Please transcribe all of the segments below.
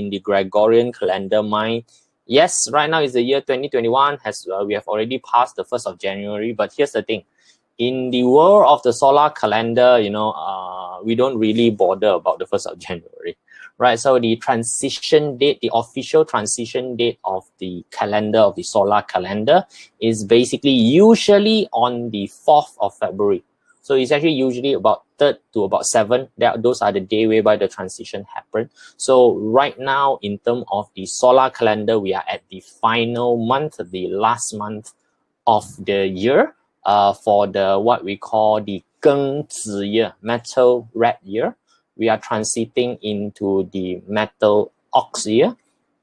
in the Gregorian calendar mind. Yes, right now is the year 2021, we have already passed the 1st of January, but here's the thing. In the world of the solar calendar, we don't really bother about the 1st of January, right? So the transition date, the official transition date of the calendar, of the solar calendar, is basically usually on the 4th of February. So it's actually usually about 3rd to about 7th. Those are the day whereby the transition happened. So right now, in terms of the solar calendar, we are at the final month, the last month of the year. For the what we call the Geng Zi year, metal red year, we are transiting into the metal ox year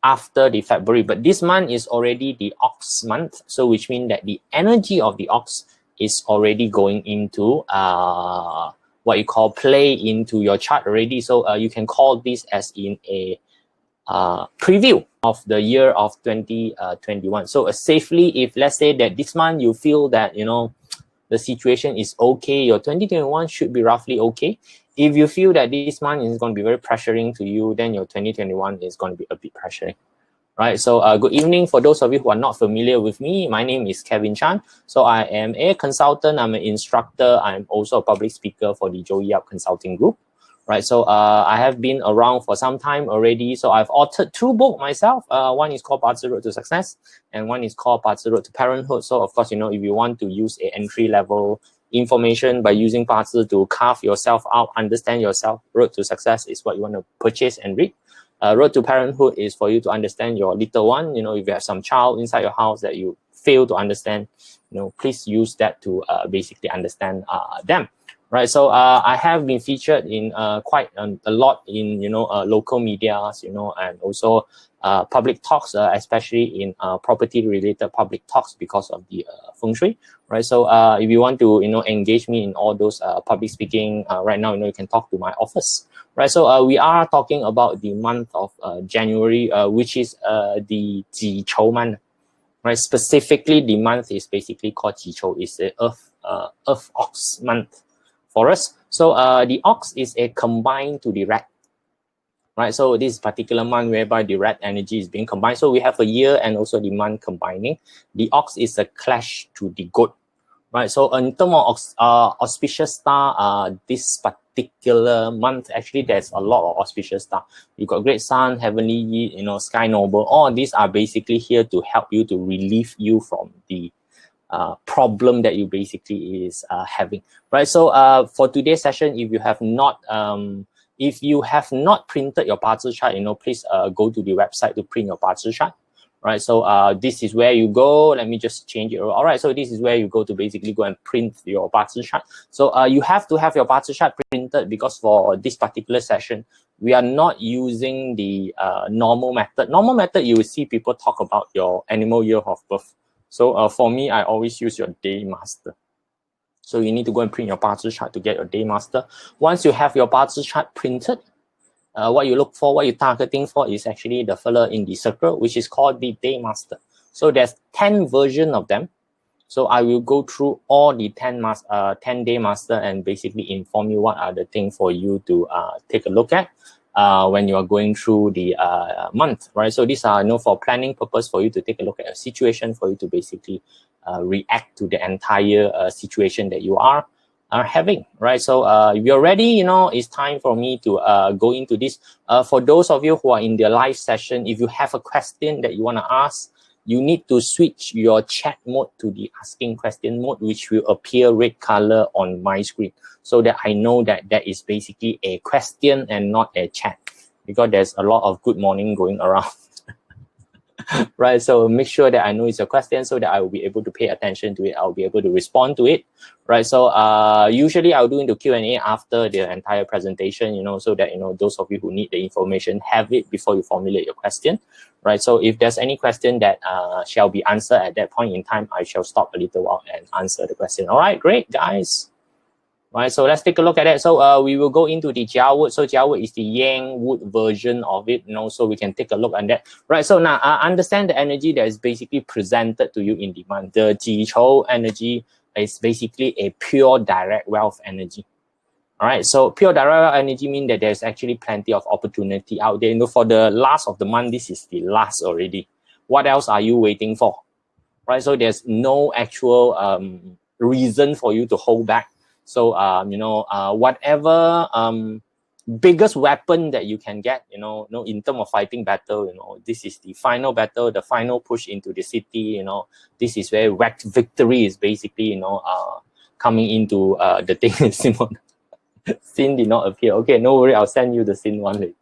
after the February. But this month is already the ox month, so which means that the energy of the ox is already going into what you call play into your chart already. So you can call this as in a preview of the year of 2021. So safely, if let's say that this month you feel that the situation is okay, your 2021 should be roughly okay. If you feel that this month is going to be very pressuring to you, then your 2021 is going to be a bit pressuring. Right, so good evening for those of you who are not familiar with me. My name is Kevin Chan. So I am a consultant, I'm an instructor, I'm also a public speaker for the Joey Yap Consulting Group. Right, so I have been around for some time already. So I've authored 2 books myself. One is called BaZi Road to Success, and one is called BaZi Road to Parenthood. So of course, if you want to use a entry-level information by using BaZi to carve yourself out, understand yourself, Road to Success is what you want to purchase and read. Road to Parenthood is for you to understand your little one. If you have some child inside your house that you fail to understand, please use that to basically understand them. Right, so I have been featured in quite a lot in local medias, and also public talks, especially in property-related public talks because of the feng shui. Right, so if you want to engage me in all those public speaking, right now you can talk to my office. Right, so we are talking about the month of January, which is the Ji Chou month. Right, specifically the month is basically called Ji Chou. It's the Earth Ox month for us. So the ox is a combined to the red, right? So this particular month whereby the red energy is being combined. So we have a year and also the month combining. The ox is a clash to the goat, right? So in terms of auspicious star, this particular month, actually there's a lot of auspicious star. You got Great Sun, Heavenly, Sky Noble. All these are basically here to help you, to relieve you from the problem that you basically is having, right? So for today's session, if you have not printed your BaZi chart, please go to the website to print your BaZi chart, right? So this is where you go. Let me just change it. All right, so this is where you go to basically go and print your BaZi chart. So you have to have your BaZi chart printed, because for this particular session, we are not using the normal method. Normal method, you will see people talk about your animal year of birth. So for me, I always use your day master. So you need to go and print your BaZi chart to get your day master. Once you have your BaZi chart printed, what you look for, what you're targeting for is actually the fella in the circle, which is called the day master. So there's 10 versions of them. So I will go through all the 10 day master and basically inform you what are the things for you to take a look at when you are going through the month, right? So these are for planning purpose, for you to take a look at a situation, for you to basically react to the entire situation that you are having, right? So if you're ready, it's time for me to go into this. For those of you who are in the live session, if you have a question that you want to ask, you need to switch your chat mode to the asking question mode, which will appear red color on my screen, so that I know that that is basically a question and not a chat, because there's a lot of good morning going around. Right, so make sure that I know it's a question so that I will be able to pay attention to it. I'll be able to respond to it, right? So usually I'll do into Q&A after the entire presentation, so that those of you who need the information have it before you formulate your question, right? So if there's any question that shall be answered at that point in time, I shall stop a little while and answer the question. All right, great, guys. Right, so let's take a look at it. So we will go into the Jia wood. So Jia wood is the yang wood version of it, so we can take a look at that. Right, so now understand the energy that is basically presented to you in the month. The Ji Chou energy is basically a pure direct wealth energy. All right, so pure direct energy means that there's actually plenty of opportunity out there. You know, for the last of the month, this is the last already. What else are you waiting for? Right, so there's no actual reason for you to hold back. So whatever biggest weapon that you can get, in terms of fighting battle, this is the final battle, the final push into the city. This is where victory is basically coming into the thing. Scene did not appear. Okay, no worry, I'll send you the scene one later.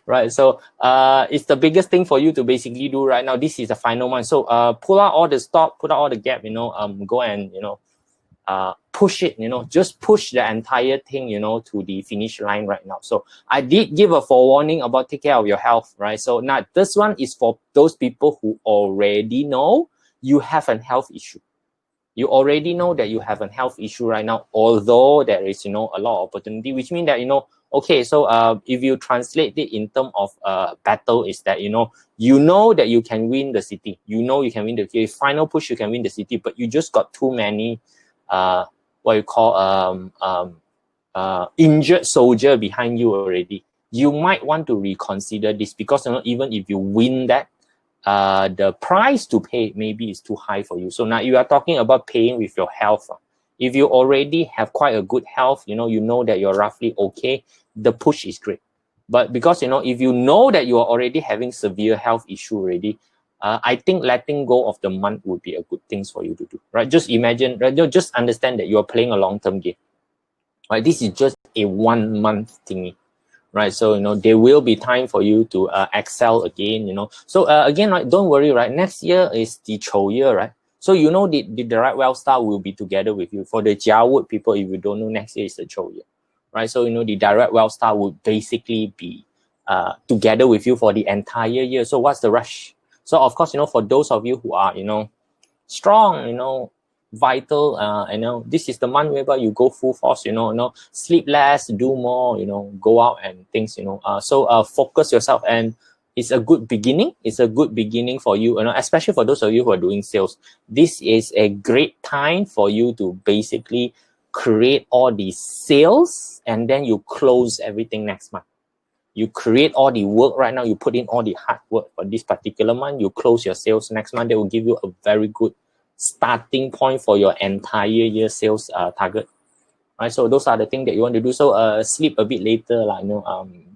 Right, so it's the biggest thing for you to basically do right now. This is the final one. So pull out all the stop, put out all the gap, go and push it, just push the entire thing, to the finish line right now. So I did give a forewarning about take care of your health, right? So now this one is for those people who already know you have a health issue. You already know that you have a health issue right now, although there is, a lot of opportunity, which means that, okay, so if you translate it in terms of battle, is that, you know that you can win the city. You can win the final push, you can win the city, but you just got too many, what you call, injured soldier behind you already. You might want to reconsider this because, even if you win that, the price to pay maybe is too high for you. So now you are talking about paying with your health. If you already have quite a good health, you know that you're roughly okay, the push is great. But because, if you know that you are already having severe health issue already, I think letting go of the month would be a good thing for you to do, right? Just imagine, right? Just understand that you're playing a long-term game, right? This is just a 1 month thingy. Right, so there will be time for you to excel again. So again, right, don't worry, right? Next year is the Chou year, right? So the direct wealth star will be together with you. For the Jiawood people, if you don't know, next year is the Chou year, right? So the direct wealth star would basically be together with you for the entire year. So what's the rush? So of course, for those of you who are strong, vital, this is the month whereby you go full force, sleep less, do more, go out and things, so focus yourself, and it's a good beginning. It's a good beginning for you, especially for those of you who are doing sales. This is a great time for you to basically create all the sales, and then you close everything next month. You create all the work right now, you put in all the hard work for this particular month, you close your sales next month. They will give you a very good starting point for your entire year sales target, right? So those are the things that you want to do. So sleep a bit later, like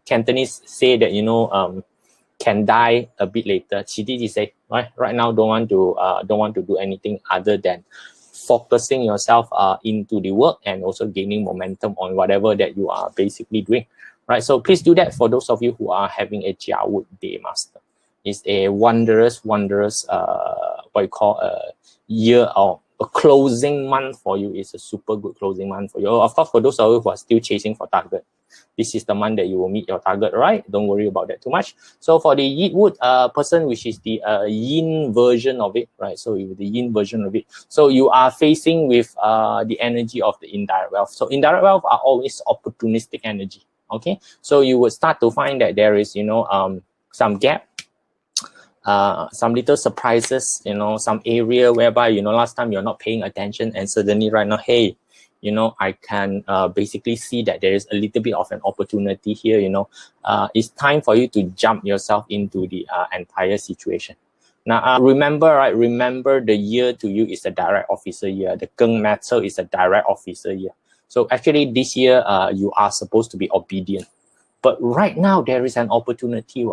Cantonese say that can die a bit later. Chidi say right now don't want to do anything other than focusing yourself into the work and also gaining momentum on whatever that you are basically doing, right? So please do that for those of you who are having a Jiawood Day Master. It's a wondrous what you call year or a closing month for you. Is a super good closing month for you. Of course, for those of you who are still chasing for target, this is the month that you will meet your target, right? Don't worry about that too much. So for the Yiwood person, which is the yin version of it, right? So with the yin version of it, so you are facing with the energy of the indirect wealth. So indirect wealth are always opportunistic energy. Okay, so you would start to find that there is some gap, some little surprises, some area whereby, last time you're not paying attention, and suddenly right now, hey, I can basically see that there is a little bit of an opportunity here. It's time for you to jump yourself into the entire situation. Now, remember the year to you is a direct officer year. The Geng Metal is a direct officer year. So actually this year, you are supposed to be obedient. But right now, there is an opportunity.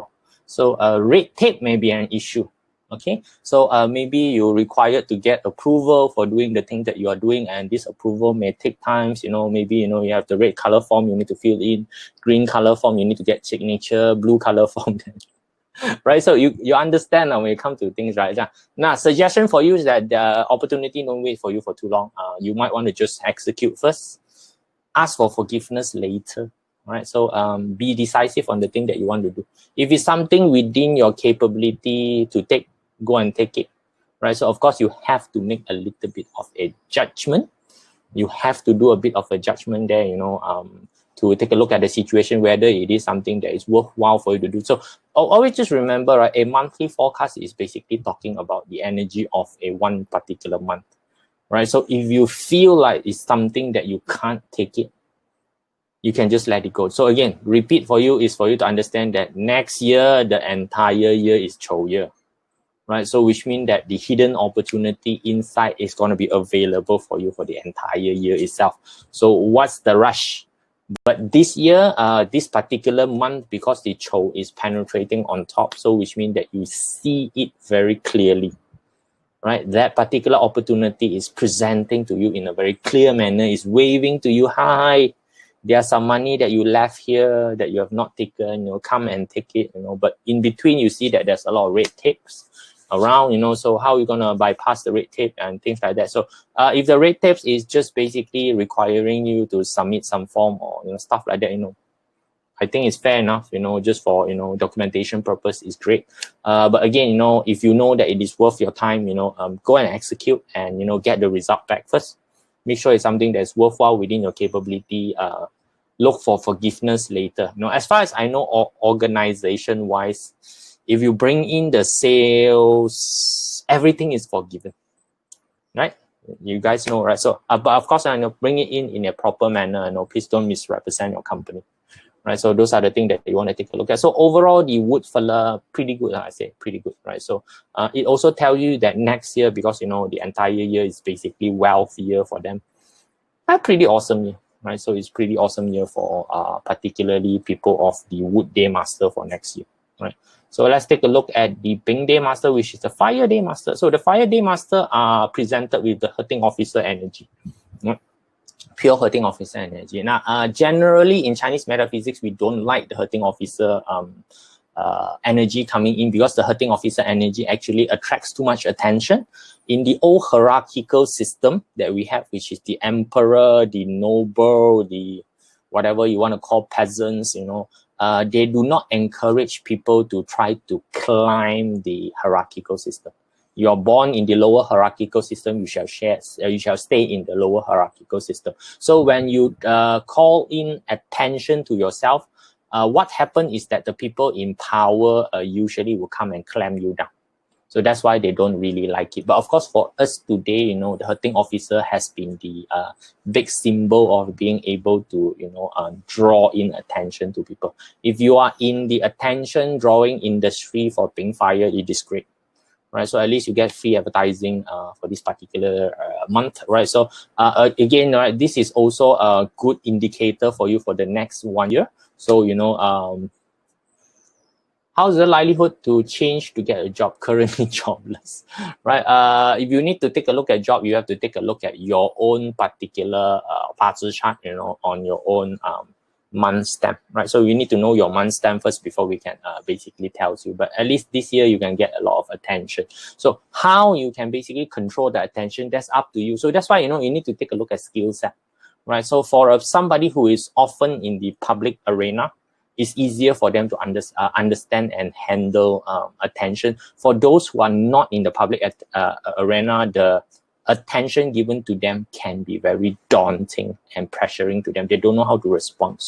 So red tape may be an issue, okay? So maybe you're required to get approval for doing the thing that you are doing, and this approval may take times, maybe, you have the red color form you need to fill in, green color form you need to get signature, blue color form, right? So you understand when it comes to things, right? Now, suggestion for you is that the opportunity don't wait for you for too long. You might want to just execute first, ask for forgiveness later. Right, so be decisive on the thing that you want to do. If it's something within your capability to take, go and take it. Right, so of course you have to make a little bit of a judgment. You have to do a bit of a judgment there, to take a look at the situation, whether it is something that is worthwhile for you to do. So always just remember, right, a monthly forecast is basically talking about the energy of a one particular month. Right, so if you feel like it's something that you can't take it, you can just let it go. So again, repeat for you is for you to understand that next year, the entire year is Chou year, right? So which means that the hidden opportunity inside is going to be available for you for the entire year itself. So what's the rush? But this year, this particular month, because the Chou is penetrating on top, so which means that you see it very clearly, right? That particular opportunity is presenting to you in a very clear manner, is waving to you, hi, there's some money that you left here that you have not taken, come and take it, but in between you see that there's a lot of red tapes around, so how are you going to bypass the red tape and things like that? So if the red tapes is just basically requiring you to submit some form or stuff like that, I think it's fair enough, just for, documentation purpose is great. But again, if you know that it is worth your time, go and execute and, get the result back first. Make sure it's something that's worthwhile within your capability. Look for forgiveness later. As far as I know, organization-wise, if you bring in the sales, everything is forgiven, right? You guys know, right? So, but of course, I know bring it in a proper manner. Please don't misrepresent your company, right? So those are the things that you want to take a look at. So overall, the wood fella, pretty good. I say pretty good, right? So it also tells you that next year, because the entire year is basically wealth year for them. A pretty awesome year, right? So it's pretty awesome year for particularly people of the wood day master for next year, right? So let's take a look at the Bing Day Master, which is the Fire Day Master. So the Fire Day Master are presented with the Hurting Officer energy. Pure Hurting Officer energy. Now, generally in Chinese metaphysics, we don't like the Hurting Officer energy coming in, because the Hurting Officer energy actually attracts too much attention. In the old hierarchical system that we have, which is the emperor, the noble, the whatever you want to call peasants, they do not encourage people to try to climb the hierarchical system. You're born in the lower hierarchical system, you shall stay in the lower hierarchical system. So when you call in attention to yourself, what happens is that the people in power usually will come and clamp you down. So that's why they don't really like it. But of course, for us today, the Hurting Officer has been the big symbol of being able to, draw in attention to people. If you are in the attention drawing industry for Ping Fire, it is great, right? So at least you get free advertising for this particular month, right? So again, right, this is also a good indicator for you for the next 1 year. So, how's the likelihood to change to get a job? Currently jobless, right? If you need to take a look at job, you have to take a look at your own particular BaZi chart, on your own month stamp, right? So you need to know your month stamp first before we can basically tell you. But at least this year you can get a lot of attention. So how you can basically control the attention, that's up to you. So that's why, you need to take a look at skill set, right? So for somebody who is often in the public arena, it's easier for them to understand and handle attention. For those who are not in the public arena, the attention given to them can be very daunting and pressuring to them. They don't know how to respond,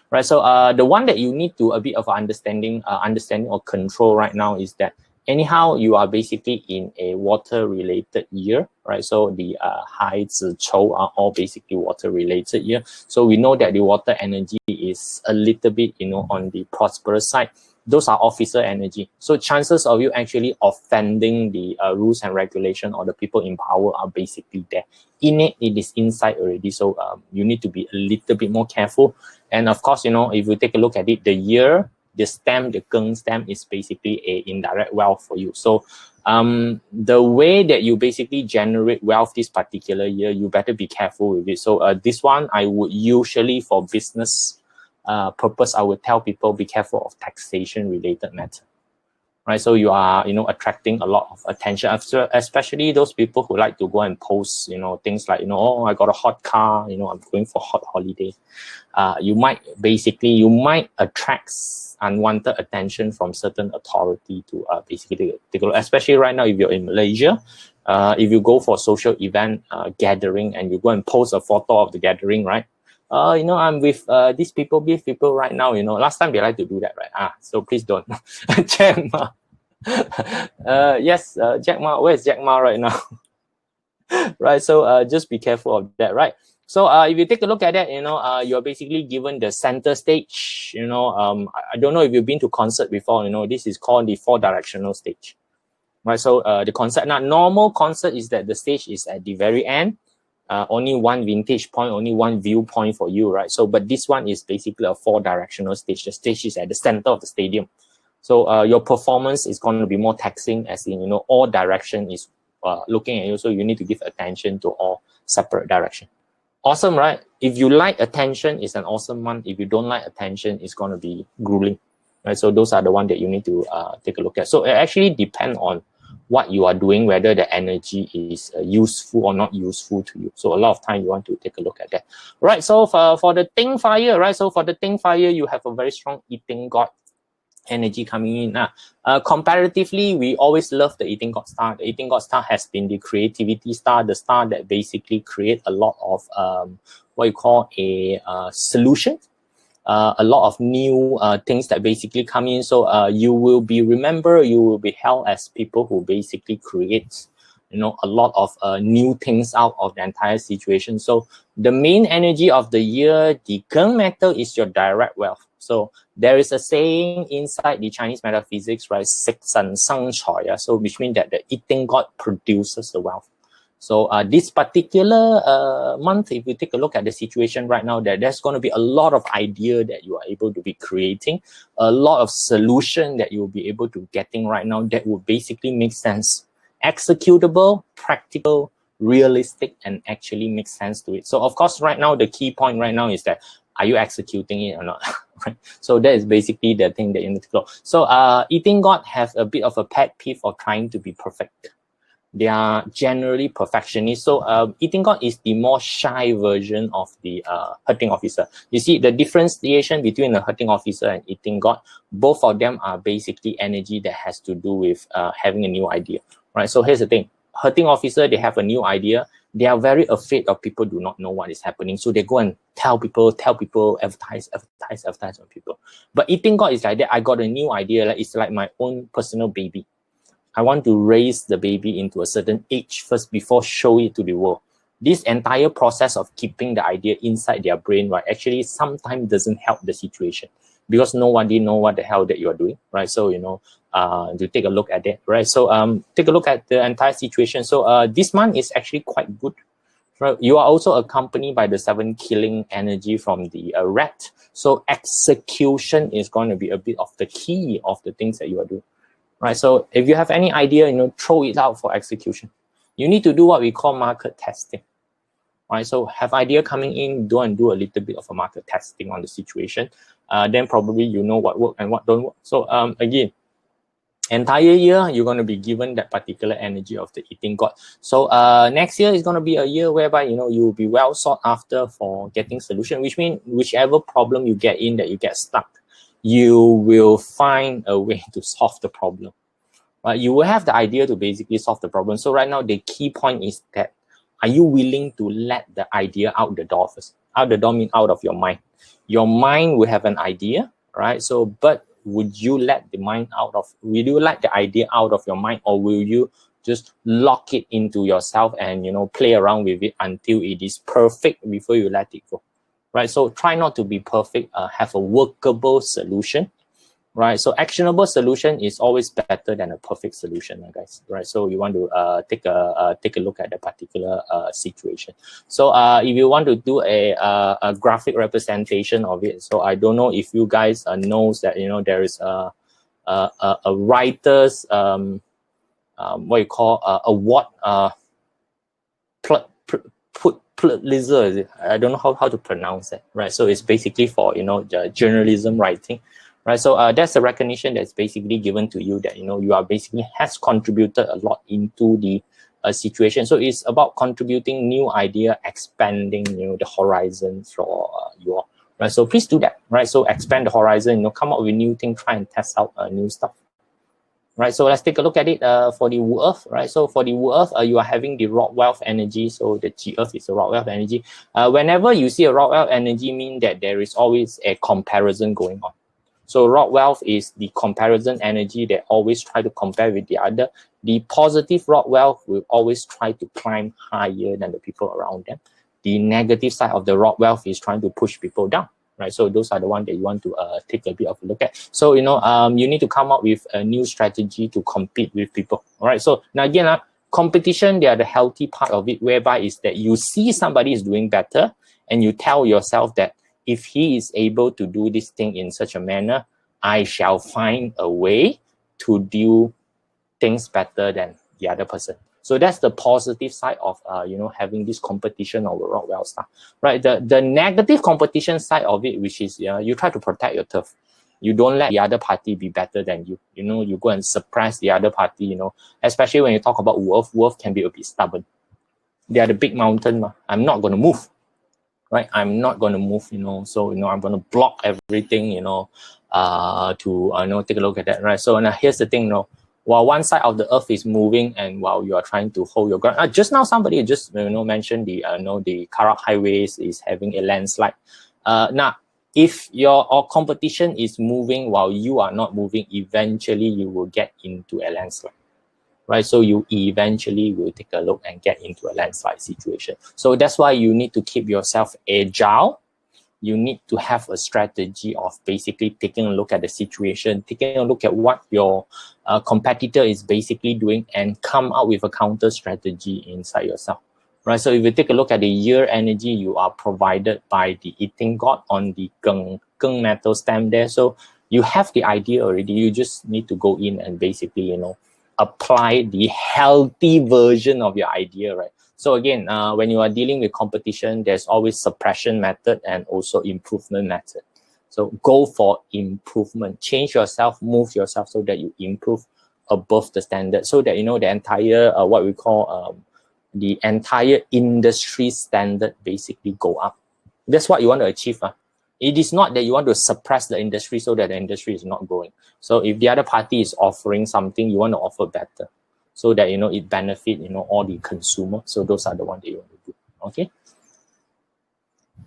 right? So the one that you need to a bit of understanding or control right now is that anyhow, you are basically in a water-related year, right? So the Hai, Zi, Chou are all basically water-related year. So we know that the water energy is a little bit, on the prosperous side. Those are officer energy. So chances of you actually offending the rules and regulation or the people in power are basically there. It is inside already. So you need to be a little bit more careful. And of course, if you take a look at it, the year, the stamp, the Geng stamp is basically a indirect wealth for you. So the way that you basically generate wealth this particular year, you better be careful with it. So this one, I would usually for business purpose, I would tell people be careful of taxation related matter, right? So you are, attracting a lot of attention, especially those people who like to go and post, things like, oh, I got a hot car, I'm going for hot holiday. You might attract unwanted attention from certain authority to basically take a look. Especially right now, if you're in Malaysia, if you go for social event gathering and you go and post a photo of the gathering, right? I'm with these people right now, last time they like to do that, right? So please don't. Jack Ma. Yes, Jack Ma, where's Jack Ma right now? Right, so just be careful of that, right? So if you take a look at that, you're basically given the center stage. I don't know if you've been to concert before. This is called the 4-directional stage, right? So the concept now, normal concert is that the stage is at the very end. Only one vantage point, only one viewpoint for you, right? So, but this one is basically a 4-directional stage. The stage is at the center of the stadium. So your performance is going to be more taxing, as in, all direction is looking at you. So you need to give attention to all separate direction. Awesome, right? If you like attention, it's an awesome month. If you don't like attention, it's going to be grueling, right? So those are the ones that you need to take a look at. So it actually depends on what you are doing, whether the energy is useful or not useful to you. So a lot of time you want to take a look at that. Right, so for the Ting fire, right? So for the Ting fire, you have a very strong eating god energy coming in. Comparatively, we always love the eating god star. The eating god star has been the creativity star, the star that basically create a lot of what you call a solution. A lot of new things that basically come in. So you will be held as people who basically create, a lot of new things out of the entire situation. So the main energy of the year, the gunmetal, is your direct wealth. So there is a saying inside the Chinese metaphysics, right? 食神生財, so which means that the eating god produces the wealth. So this particular month, if you take a look at the situation right now, there's going to be a lot of idea that you are able to be creating, a lot of solution that you will be able to getting right now that will basically make sense, executable, practical, realistic, and actually make sense to it. So of course, right now, the key point right now is that, are you executing it or not? Right? So that is basically the thing that you need to go. So eating god have a bit of a pet peeve of trying to be perfect. They are generally perfectionists. So eating god is the more shy version of the hurting officer. You see the differentiation between a hurting officer and eating god. Both of them are basically energy that has to do with having a new idea, right? So here's the thing. Hurting officer, they have a new idea. They are very afraid of people do not know what is happening. So they go and tell people, advertise on people. But eating god is like that. I got a new idea. It's like my own personal baby. I want to raise the baby into a certain age first before show it to the world. This entire process of keeping the idea inside their brain, right, actually sometimes doesn't help the situation because nobody know what the hell that you are doing, right? So, to take a look at it, right? So, take a look at the entire situation. So, this month is actually quite good. Right? You are also accompanied by the 7 killing energy from the rat. So, execution is going to be a bit of the key of the things that you are doing. Right, so if you have any idea, throw it out for execution. You need to do what we call market testing. Right, so have idea coming in, do a little bit of a market testing on the situation. Then probably you know what work and what don't work. So again, entire year you're going to be given that particular energy of the eating god. So next year is going to be a year whereby you will be well sought after for getting solution, which means whichever problem you get in that you get stuck, you will find a way to solve the problem. Right? You will have the idea to basically solve the problem. So right now, the key point is that, are you willing to let the idea out the door first? Out the door means out of your mind. Your mind will have an idea, right? So, but would you let the idea out of your mind, or will you just lock it into yourself and, play around with it until it is perfect before you let it go? Right, so try not to be perfect, have a workable solution, right? So actionable solution is always better than a perfect solution, guys, right? So you want to take a look at the particular situation. So if you want to do a graphic representation of it, so I don't know if you guys knows that, there is a writer's, what you call, award, Pulitzer, I don't know how to pronounce that, right? So it's basically for, the journalism writing, right? So that's a recognition that's basically given to you that, you are basically has contributed a lot into the situation. So it's about contributing new idea, expanding, the horizon for you all, right? So please do that, right? So expand the horizon, come up with new things, try and test out new stuff. Right, so let's take a look at it for the Wu Earth, right? So for the Wu Earth, you are having the rock wealth energy. So the G Earth is a rock wealth energy. Whenever you see a rock wealth energy, mean that there is always a comparison going on. So rock wealth is the comparison energy that always try to compare with the other. The positive rock wealth will always try to climb higher than the people around them. the negative side of the rock wealth is trying to push people down, right? So those are the ones that you want to take a bit of a look at. So, you know, you need to come up with a new strategy to compete with people, all right? So now again, competition, they are the healthy part of it, whereby is that you see somebody is doing better and you tell yourself that if he is able to do this thing in such a manner, I shall find a way to do things better than the other person. So that's the positive side of you know, having this competition over rock wealth stuff, right? The negative competition side of it, which is you try to protect your turf. You don't let the other party be better than you. You know, you go and suppress the other party. You know, especially when you talk about wolf. Wolf can be a bit stubborn. They are the big mountain. I'm not going to move, right? I'm not going to move. You know, so you know, I'm going to block everything. You know, to you know, take a look at that, right? So now here's the thing, you know. While one side of the earth is moving and while you are trying to hold your ground, just now somebody just mentioned the the Karak highways is having a landslide. Now, if your competition is moving while you are not moving, eventually you will get into a landslide, right? So you eventually will take a look and get into a landslide situation. So that's why you need to keep yourself agile. You need to have a strategy of basically taking a look at the situation, taking a look at what your competitor is basically doing and come out with a counter strategy inside yourself, right? So if you take a look at the year energy, you are provided by the eating god on the Geng metal stem there. So you have the idea already. You just need to go in and basically, you know, apply the healthy version of your idea, right? So again, when you are dealing with competition, there's always suppression method and also improvement method. So go for improvement. Change yourself, move yourself so that you improve above the standard. So that, you know, the entire, what we call the entire industry standard basically go up. That's what you want to achieve. It is not that you want to suppress the industry so that the industry is not growing. So if the other party is offering something, you want to offer better, so that, you know, it benefit, you know, all the consumer. So those are the ones that you want to do. Okay.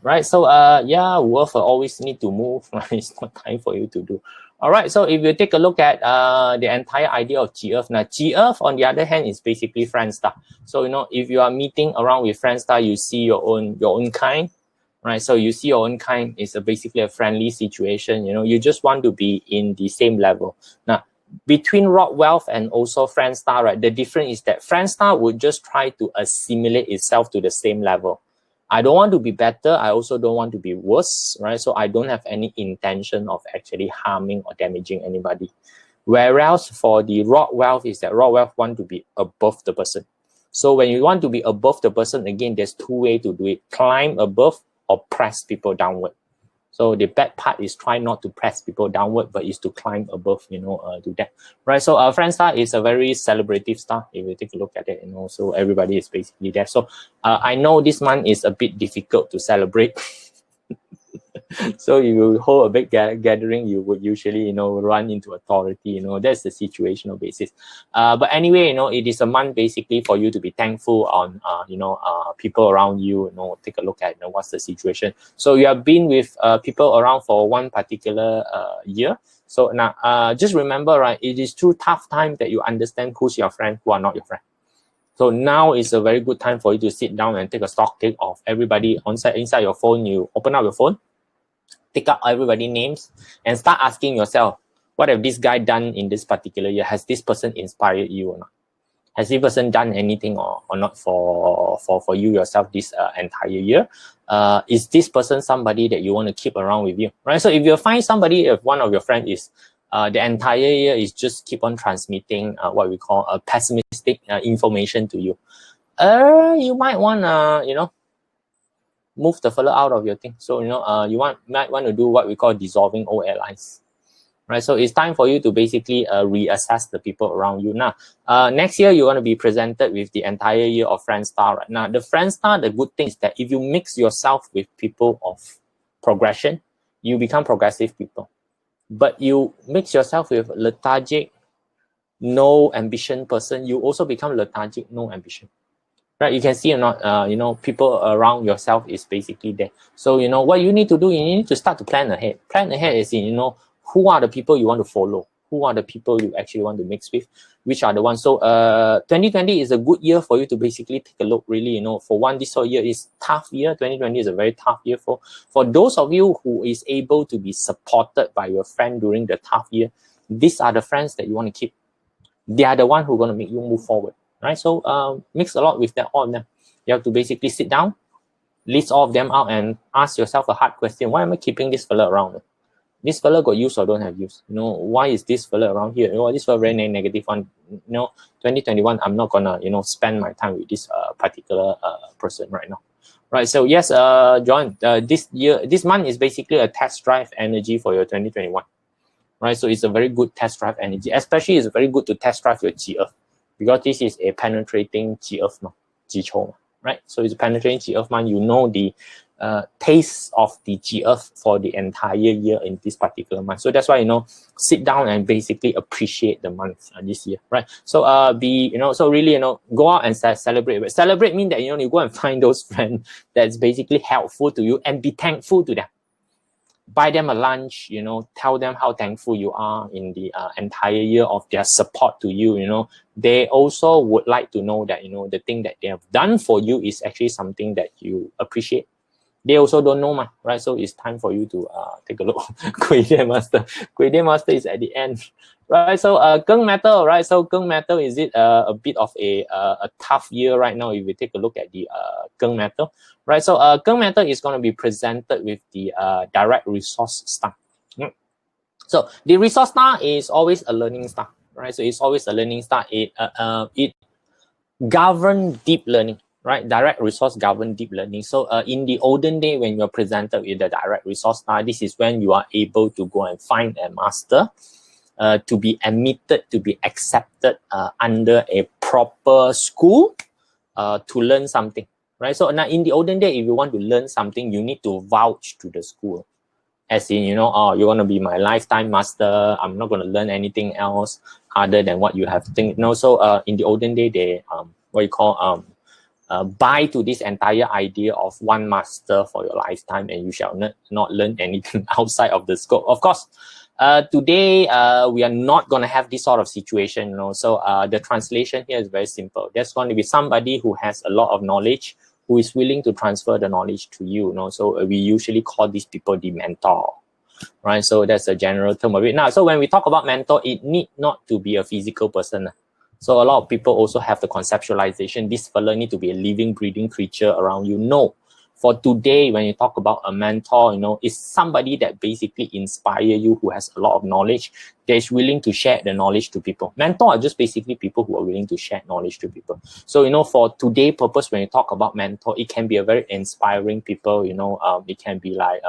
Right. So yeah, wolf always need to move. Right? It's not time for you to do. All right. So if you take a look at the entire idea of G-Earth. Now, G-Earth, on the other hand, is basically friend star. So, you know, if you are meeting around with friend star, you see your own kind. Right. So you see your own kind is basically a friendly situation. You know, you just want to be in the same level. Now, between rock wealth and also friend star, right, the difference is that friend star would just try to assimilate itself to the same level. I don't want to be better. I also don't want to be worse, right? So I don't have any intention of actually harming or damaging anybody. Whereas for the rock wealth is that rock wealth want to be above the person. So when you want to be above the person, again, there's two ways to do it: climb above or press people downward. So the bad part is try not to press people downward, but is to climb above, you know, do that, right? So friend star is a very celebrative star. If you take a look at it, you know, so everybody is basically there. So I know this month is a bit difficult to celebrate. So if you hold a big gathering, you would usually, you know, run into authority. You know, that's the situational basis. But anyway, you know, it is a month basically for you to be thankful on, you know, people around you. You know, take a look at, you know, what's the situation. So you have been with people around for one particular year. So now, just remember, right? It is through tough times that you understand who's your friend, who are not your friend. So now is a very good time for you to sit down and take a stock take of everybody inside your phone. You open up your phone, take up everybody's names and start asking yourself, what have this guy done in this particular year? Has this person inspired you or not? Has this person done anything or not for you yourself this entire year? Is this person somebody that you want to keep around with you, right? So if you find somebody, if one of your friends is the entire year is just keep on transmitting what we call a pessimistic information to you, you might want to, you know, move the fella out of your thing. So, you know, you might want to do what we call dissolving old allies, right? So it's time for you to basically reassess the people around you. Now, next year, you're going to be presented with the entire year of friend star. Right now, the friend star, the good thing is that if you mix yourself with people of progression, you become progressive people. But you mix yourself with lethargic, no ambition person, you also become lethargic, no ambition. Right, you can see or not, you know, people around yourself is basically there. So, you know, what you need to do, you need to start to plan ahead. Plan ahead is, you know, who are the people you want to follow? who are the people you actually want to mix with, which are the ones. So 2020 is a good year for you to basically take a look, really, for one, this whole year is tough year. 2020 is a very tough year for those of you who is able to be supported by your friend during the tough year. These are the friends that you want to keep. They are the one who are going to make you move forward, right? So mix a lot with that, all of them. You have to basically sit down, list all of them out, and ask yourself a hard question. Why am I keeping this fella around? This fella got use or don't have use? Why is this fella around here? This fella very negative one. 2021, I'm not gonna, spend my time with this particular person right now. Right. So yes, John, this month is basically a test drive energy for your 2021. Right. So it's a very good test drive energy. Especially it's very good to test drive your G-Earth, because this is a penetrating G-Earth, G-Chou. Right. So it's a penetrating G-Earth month. You know the taste of the G-Earth for the entire year in this particular month. So that's why, sit down and basically appreciate the month this year, right? So so really, go out and celebrate. But celebrate means that, you go and find those friends that's basically helpful to you and be thankful to them. Buy them a lunch, tell them how thankful you are in the entire year of their support to you. They also would like to know that, the thing that they have done for you is actually something that you appreciate. They also don't know, right? So it's time for you to take a look. Kuide Master. Kuide Master is at the end, right? So Gung Metal, right? So Gung Metal, is it a bit of a tough year right now if we take a look at the Gung Metal, right? So Gung Metal is going to be presented with the direct resource star. So the resource star is always a learning star, right? So it's always a learning star. It governs deep learning. Right, direct resource govern deep learning. So in the olden day, when you're presented with the direct resource star, this is when you are able to go and find a master to be admitted, to be accepted under a proper school to learn something. Right. So now in the olden day, if you want to learn something, you need to vouch to the school. As in, you're going to be my lifetime master. I'm not going to learn anything else other than what you have think. So in the olden day, they buy to this entire idea of one master for your lifetime, and you shall not learn anything outside of the scope. Of course, today we are not going to have this sort of situation. So the translation here is very simple. There's going to be somebody who has a lot of knowledge, who is willing to transfer the knowledge to you. So we usually call these people the mentor. Right, so that's a general term of it. Now, so when we talk about mentor, it need not to be a physical person. So a lot of people also have the conceptualization, this fella need to be a living, breathing creature around you. No. For today, when you talk about a mentor, it's somebody that basically inspire you, who has a lot of knowledge, that is willing to share the knowledge to people. Mentor are just basically people who are willing to share knowledge to people. So, for today purpose, when you talk about mentor, it can be a very inspiring people, it can be like,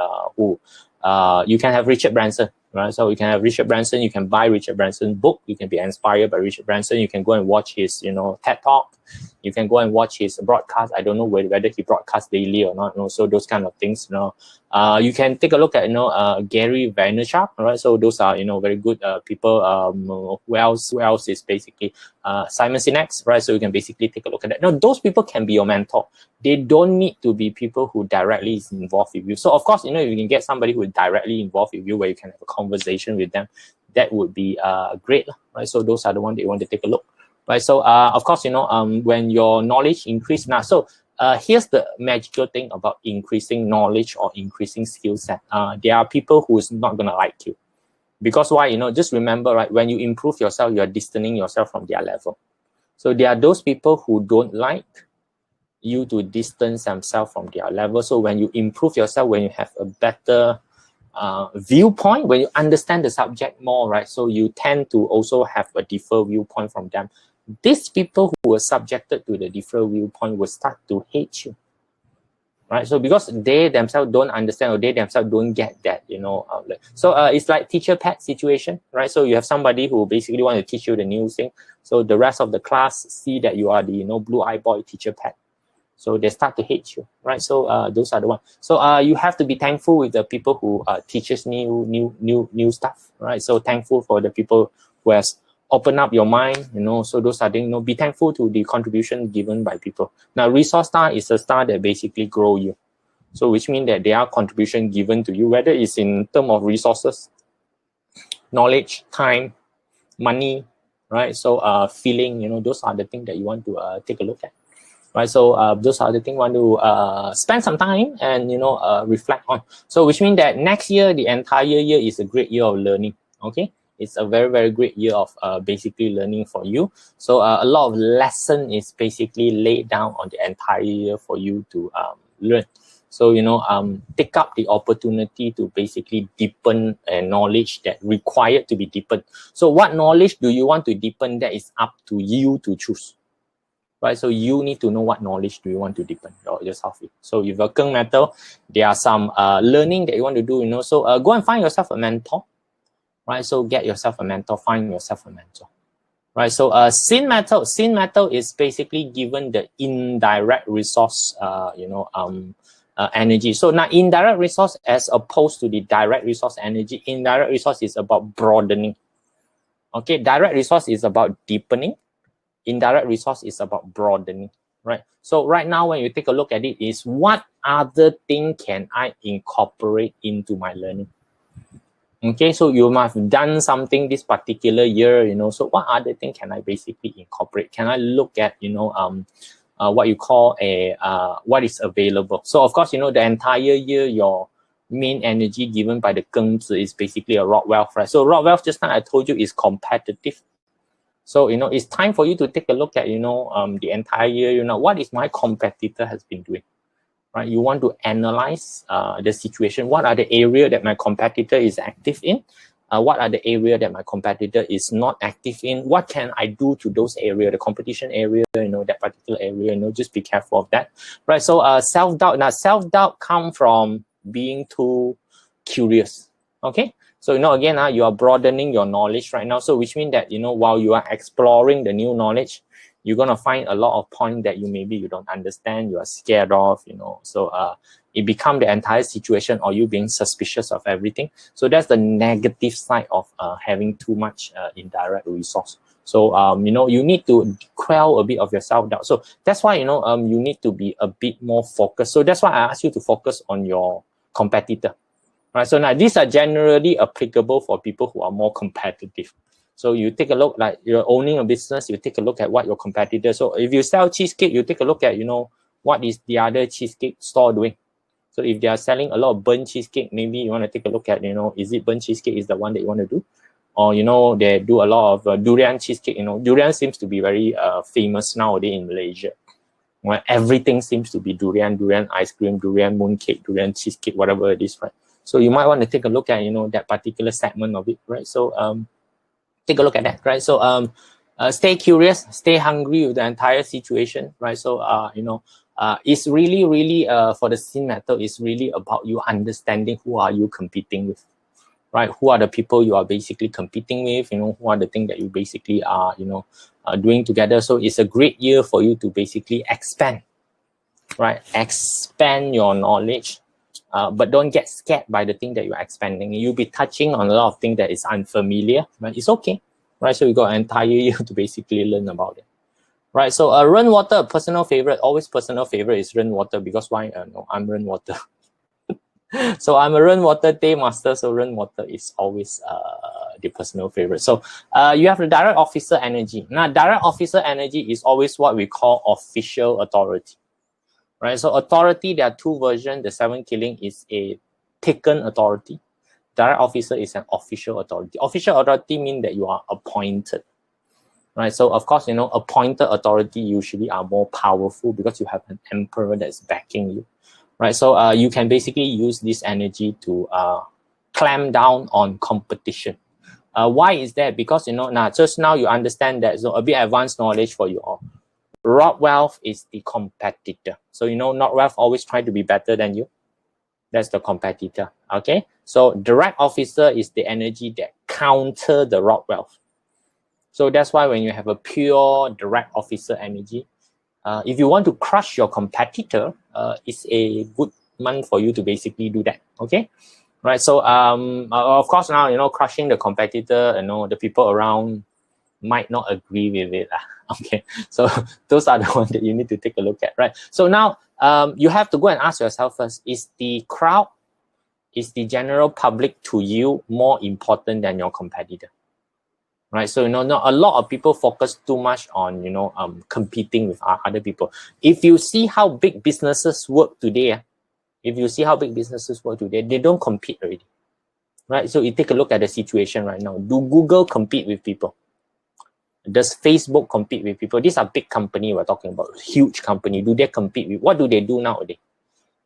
you can have Richard Branson. Right, so you can have Richard Branson. You can buy Richard Branson's book. You can be inspired by Richard Branson. You can go and watch his, TED Talk. You can go and watch his broadcast. I don't know whether he broadcasts daily or not. So those kind of things. You can take a look at Gary Vaynerchuk. Right, so those are very good people. Who else is basically Simon Sinek. Right, so you can basically take a look at that. Now those people can be your mentor. They don't need to be people who directly is involved with you. So of course, if you can get somebody who is directly involved with you, where you can have a conversation with them, that would be great, right? So those are the ones that you want to take a look, right? So of course, when your knowledge increase now. So here's the magical thing about increasing knowledge or increasing skill set. There are people who is not gonna like you, because why? Just remember, right? When you improve yourself, you are distancing yourself from their level. So there are those people who don't like you to distance themselves from their level. So when you improve yourself, when you have a better viewpoint, when you understand the subject more, right? So you tend to also have a different viewpoint from them. These people who are subjected to the different viewpoint will start to hate you, right? So because they themselves don't understand, or they themselves don't get that, So it's like teacher pet situation, right? So you have somebody who basically want to teach you the new thing. So the rest of the class see that you are the blue-eyed boy teacher pet. So they start to hate you, right? So those are the ones. So you have to be thankful with the people who teaches new stuff, right? So thankful for the people who has opened up your mind, So those are things. Be thankful to the contribution given by people. Now, resource star is a star that basically grow you. So which means that there are contribution given to you, whether it's in terms of resources, knowledge, time, money, right? So feeling, you know, those are the things that you want to take a look at, right? So those are the things you want to spend some time and, you know, reflect on. So which means that next year, the entire year is a great year of learning. Okay, it's a very, very great year of basically learning for you. So a lot of lesson is basically laid down on the entire year for you to learn. So, you know, take up the opportunity to basically deepen a knowledge that required to be deepened. So what knowledge do you want to deepen? That is up to you to choose, right? So you need to know what knowledge do you want to deepen yourself with. So if you're Keng metal, there are some learning that you want to do, you know. So go and find yourself a mentor, right? So get yourself a mentor, find yourself a mentor. Right, so sin metal is basically given the indirect resource, energy. So now indirect resource as opposed to the direct resource energy. Indirect resource is about broadening. Okay, direct resource is about deepening. Indirect resource is about broadening, right? So right now, when you take a look at it, is what other thing can I incorporate into my learning? Okay, so you must have done something this particular year, you know, so what other thing can I basically incorporate? Can I look at, you know, what you call a, what is available? So of course, you know, the entire year, your main energy given by the Keng Zi is basically a rock wealth, right? So rock wealth, just now I told you, is competitive. So, you know, it's time for you to take a look at, you know, the entire year, you know, what is my competitor has been doing? Right, you want to analyze the situation. What are the area that my competitor is active in? What are the area that my competitor is not active in? What can I do to those area, the competition area, you know, that particular area, you know, just be careful of that. Right, so self-doubt. Now, self-doubt come from being too curious, okay? So, you know, again, you are broadening your knowledge right now. So which means that, you know, while you are exploring the new knowledge, you're going to find a lot of points that you don't understand, you are scared of, you know. So it becomes the entire situation, or you being suspicious of everything. So that's the negative side of having too much indirect resource. So, you know, you need to quell a bit of your self-doubt. So that's why, you know, you need to be a bit more focused. So that's why I ask you to focus on your competitor. Right? So now these are generally applicable for people who are more competitive. So you take a look, like you're owning a business, you take a look at what your competitor. So if you sell cheesecake, you take a look at, you know, what is the other cheesecake store doing. So if they are selling a lot of burnt cheesecake, maybe you want to take a look at, you know, is it burnt cheesecake is the one that you want to do? Or, you know, they do a lot of durian cheesecake. You know, durian seems to be very famous nowadays in Malaysia. Where everything seems to be durian, durian ice cream, durian mooncake, durian cheesecake, whatever it is, right? So you might want to take a look at, you know, that particular segment of it, right? So take a look at that, right? So stay curious, stay hungry with the entire situation, right? So you know, it's really for the sin metal, it's really about you understanding who are you competing with, right? Who are the people you are basically competing with, you know, who are the things that you basically are, you know, doing together. So it's a great year for you to basically expand, right? Expand your knowledge. But don't get scared by the thing that you're expanding. You'll be touching on a lot of things that is unfamiliar, right? It's okay, right? So you got an entire year to basically learn about it, right? So Run Water, personal favorite, always personal favorite is Run Water, because why? No, I'm Run Water. So I'm a Run Water day master, so Run Water is always the personal favorite. So you have the direct officer energy. Now, direct officer energy is always what we call official authority. Right, so authority, there are two versions. The 7 killing is a taken authority. Direct officer is an official authority. Official authority means that you are appointed. Right, so of course, you know, appointed authority usually are more powerful because you have an emperor that's backing you. Right, so you can basically use this energy to clamp down on competition. Why is that? Because, you know, now just now you understand that, so a bit advanced knowledge for you all. Rock wealth is the competitor. So, you know, not wealth always try to be better than you. That's the competitor. Okay. So direct officer is the energy that counter the rock wealth. So that's why when you have a pure direct officer energy, if you want to crush your competitor, it's a good month for you to basically do that. Okay. Right. So of course now, you know, crushing the competitor, you know, the people around might not agree with it. Okay, so those are the ones that you need to take a look at, right? So now you have to go and ask yourself first, is the crowd, is the general public to you more important than your competitor? right? So, not a lot of people focus too much on, competing with other people. If you see how big businesses work today, they don't compete already, right? So you take a look at the situation right now. Do Google compete with people? Does Facebook compete with people? These are big company we're talking about, huge company. Do they compete with? What do they do nowadays?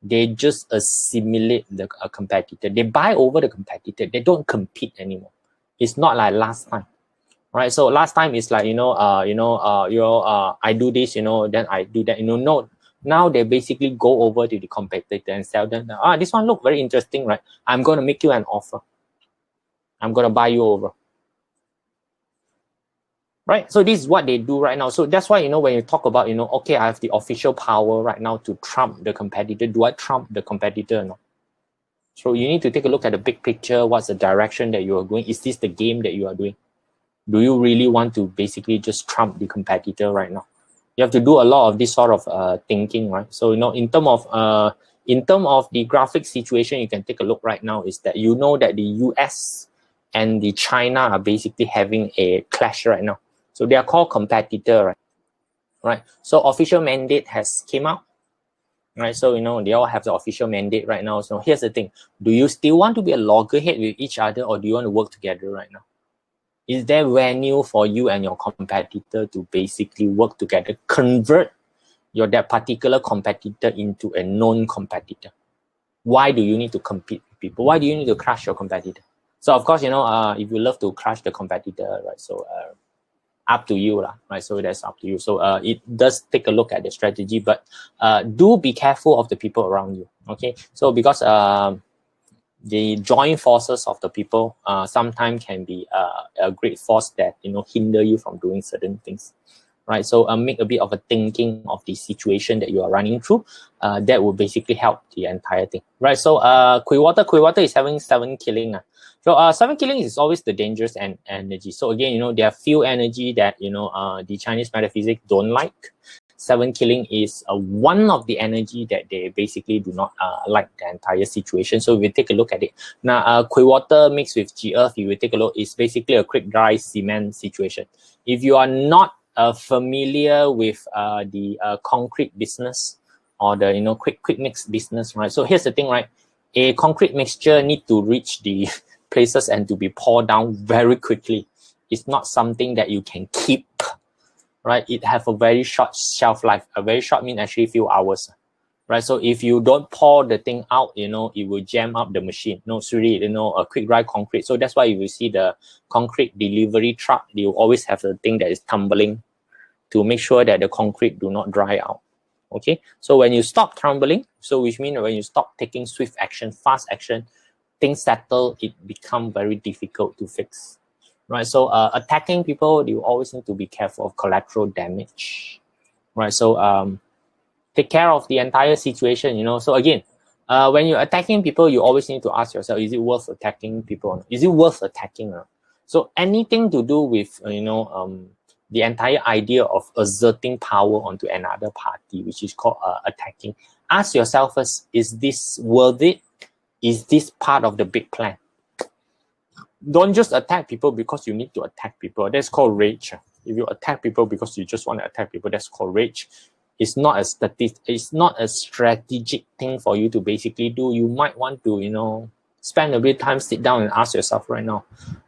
They just assimilate the competitor. They buy over the competitor. They don't compete anymore. It's not like last time, right? So last time it's like, I do this, then I do that. No. Now they basically go over to the competitor and sell them. This one look very interesting, right? I'm going to make you an offer. I'm going to buy you over. Right, so this is what they do right now. So that's why, when you talk about, okay, I have the official power right now to trump the competitor. Do I trump the competitor or not? So you need to take a look at the big picture. What's the direction that you are going? Is this the game that you are doing? Do you really want to basically just trump the competitor right now? You have to do a lot of this sort of thinking, right? So, in terms of the graphic situation, you can take a look right now is that that the US and the China are basically having a clash right now. So they are called competitor, right? So official mandate has came out, right? So, they all have the official mandate right now. So here's the thing. Do you still want to be a loggerhead with each other, or do you want to work together right now? Is there venue for you and your competitor to basically work together, convert that particular competitor into a known competitor? Why do you need to compete with people? Why do you need to crush your competitor? So of course, if you love to crush the competitor, right? So up to you, right? So that's up to you. So it does take a look at the strategy, but do be careful of the people around you. Okay, so because the joint forces of the people sometimes can be a great force that hinder you from doing certain things, right? So make a bit of a thinking of the situation that you are running through. That will basically help the entire thing, right? So Quickwater is having 7 killing. So 7 killing is always the dangerous energy. So again, there are few energy that the Chinese metaphysics don't like. 7 killing is one of the energy that they basically do not like the entire situation. So we take a look at it. Now, Quickwater mixed with G-Earth, if we take a look, it's basically a quick dry cement situation. If you are not familiar with the concrete business or the quick mix business, right? So here's the thing, right? A concrete mixture need to reach the places and to be poured down very quickly. It's not something that you can keep, right? It have a very short shelf life. A very short mean actually few hours, right? So if you don't pour the thing out, it will jam up the machine. No, it's really, a quick dry concrete. So that's why you will see the concrete delivery truck, they will always have the thing that is tumbling to make sure that the concrete do not dry out. Okay, so when you stop tumbling, so which means when you stop taking swift action, fast action, things settle, it become very difficult to fix, right? So attacking people, you always need to be careful of collateral damage, right? So take care of the entire situation, So again, when you're attacking people, you always need to ask yourself, is it worth attacking people? Is it worth attacking? So anything to do with, the entire idea of exerting power onto another party, which is called attacking. Ask yourself first, is this worth it? Is this part of the big plan? Don't just attack people because you need to attack people. That's called rage. If you attack people because you just want to attack people, that's called rage. It's not a strategic thing for you to basically do. You might want to, spend a bit of time, sit down and ask yourself right now,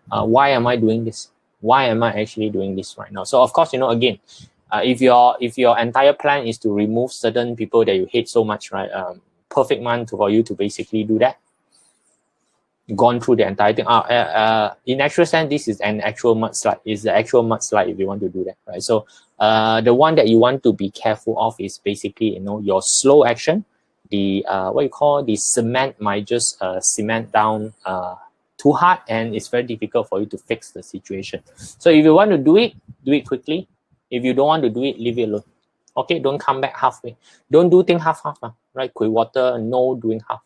why am I doing this? Why am I actually doing this right now? So of course, again, if your entire plan is to remove certain people that you hate so much, right? Perfect month for you to basically do that. Gone through the entire thing. In actual sense, this is an actual mudslide. It's the actual mudslide if you want to do that, right? So the one that you want to be careful of is basically, your slow action. The what you call the cement might just cement down too hard, and it's very difficult for you to fix the situation. So if you want to do it quickly. If you don't want to do it, leave it alone. Okay, don't come back halfway. Don't do things half, right? Quickwater, no doing half.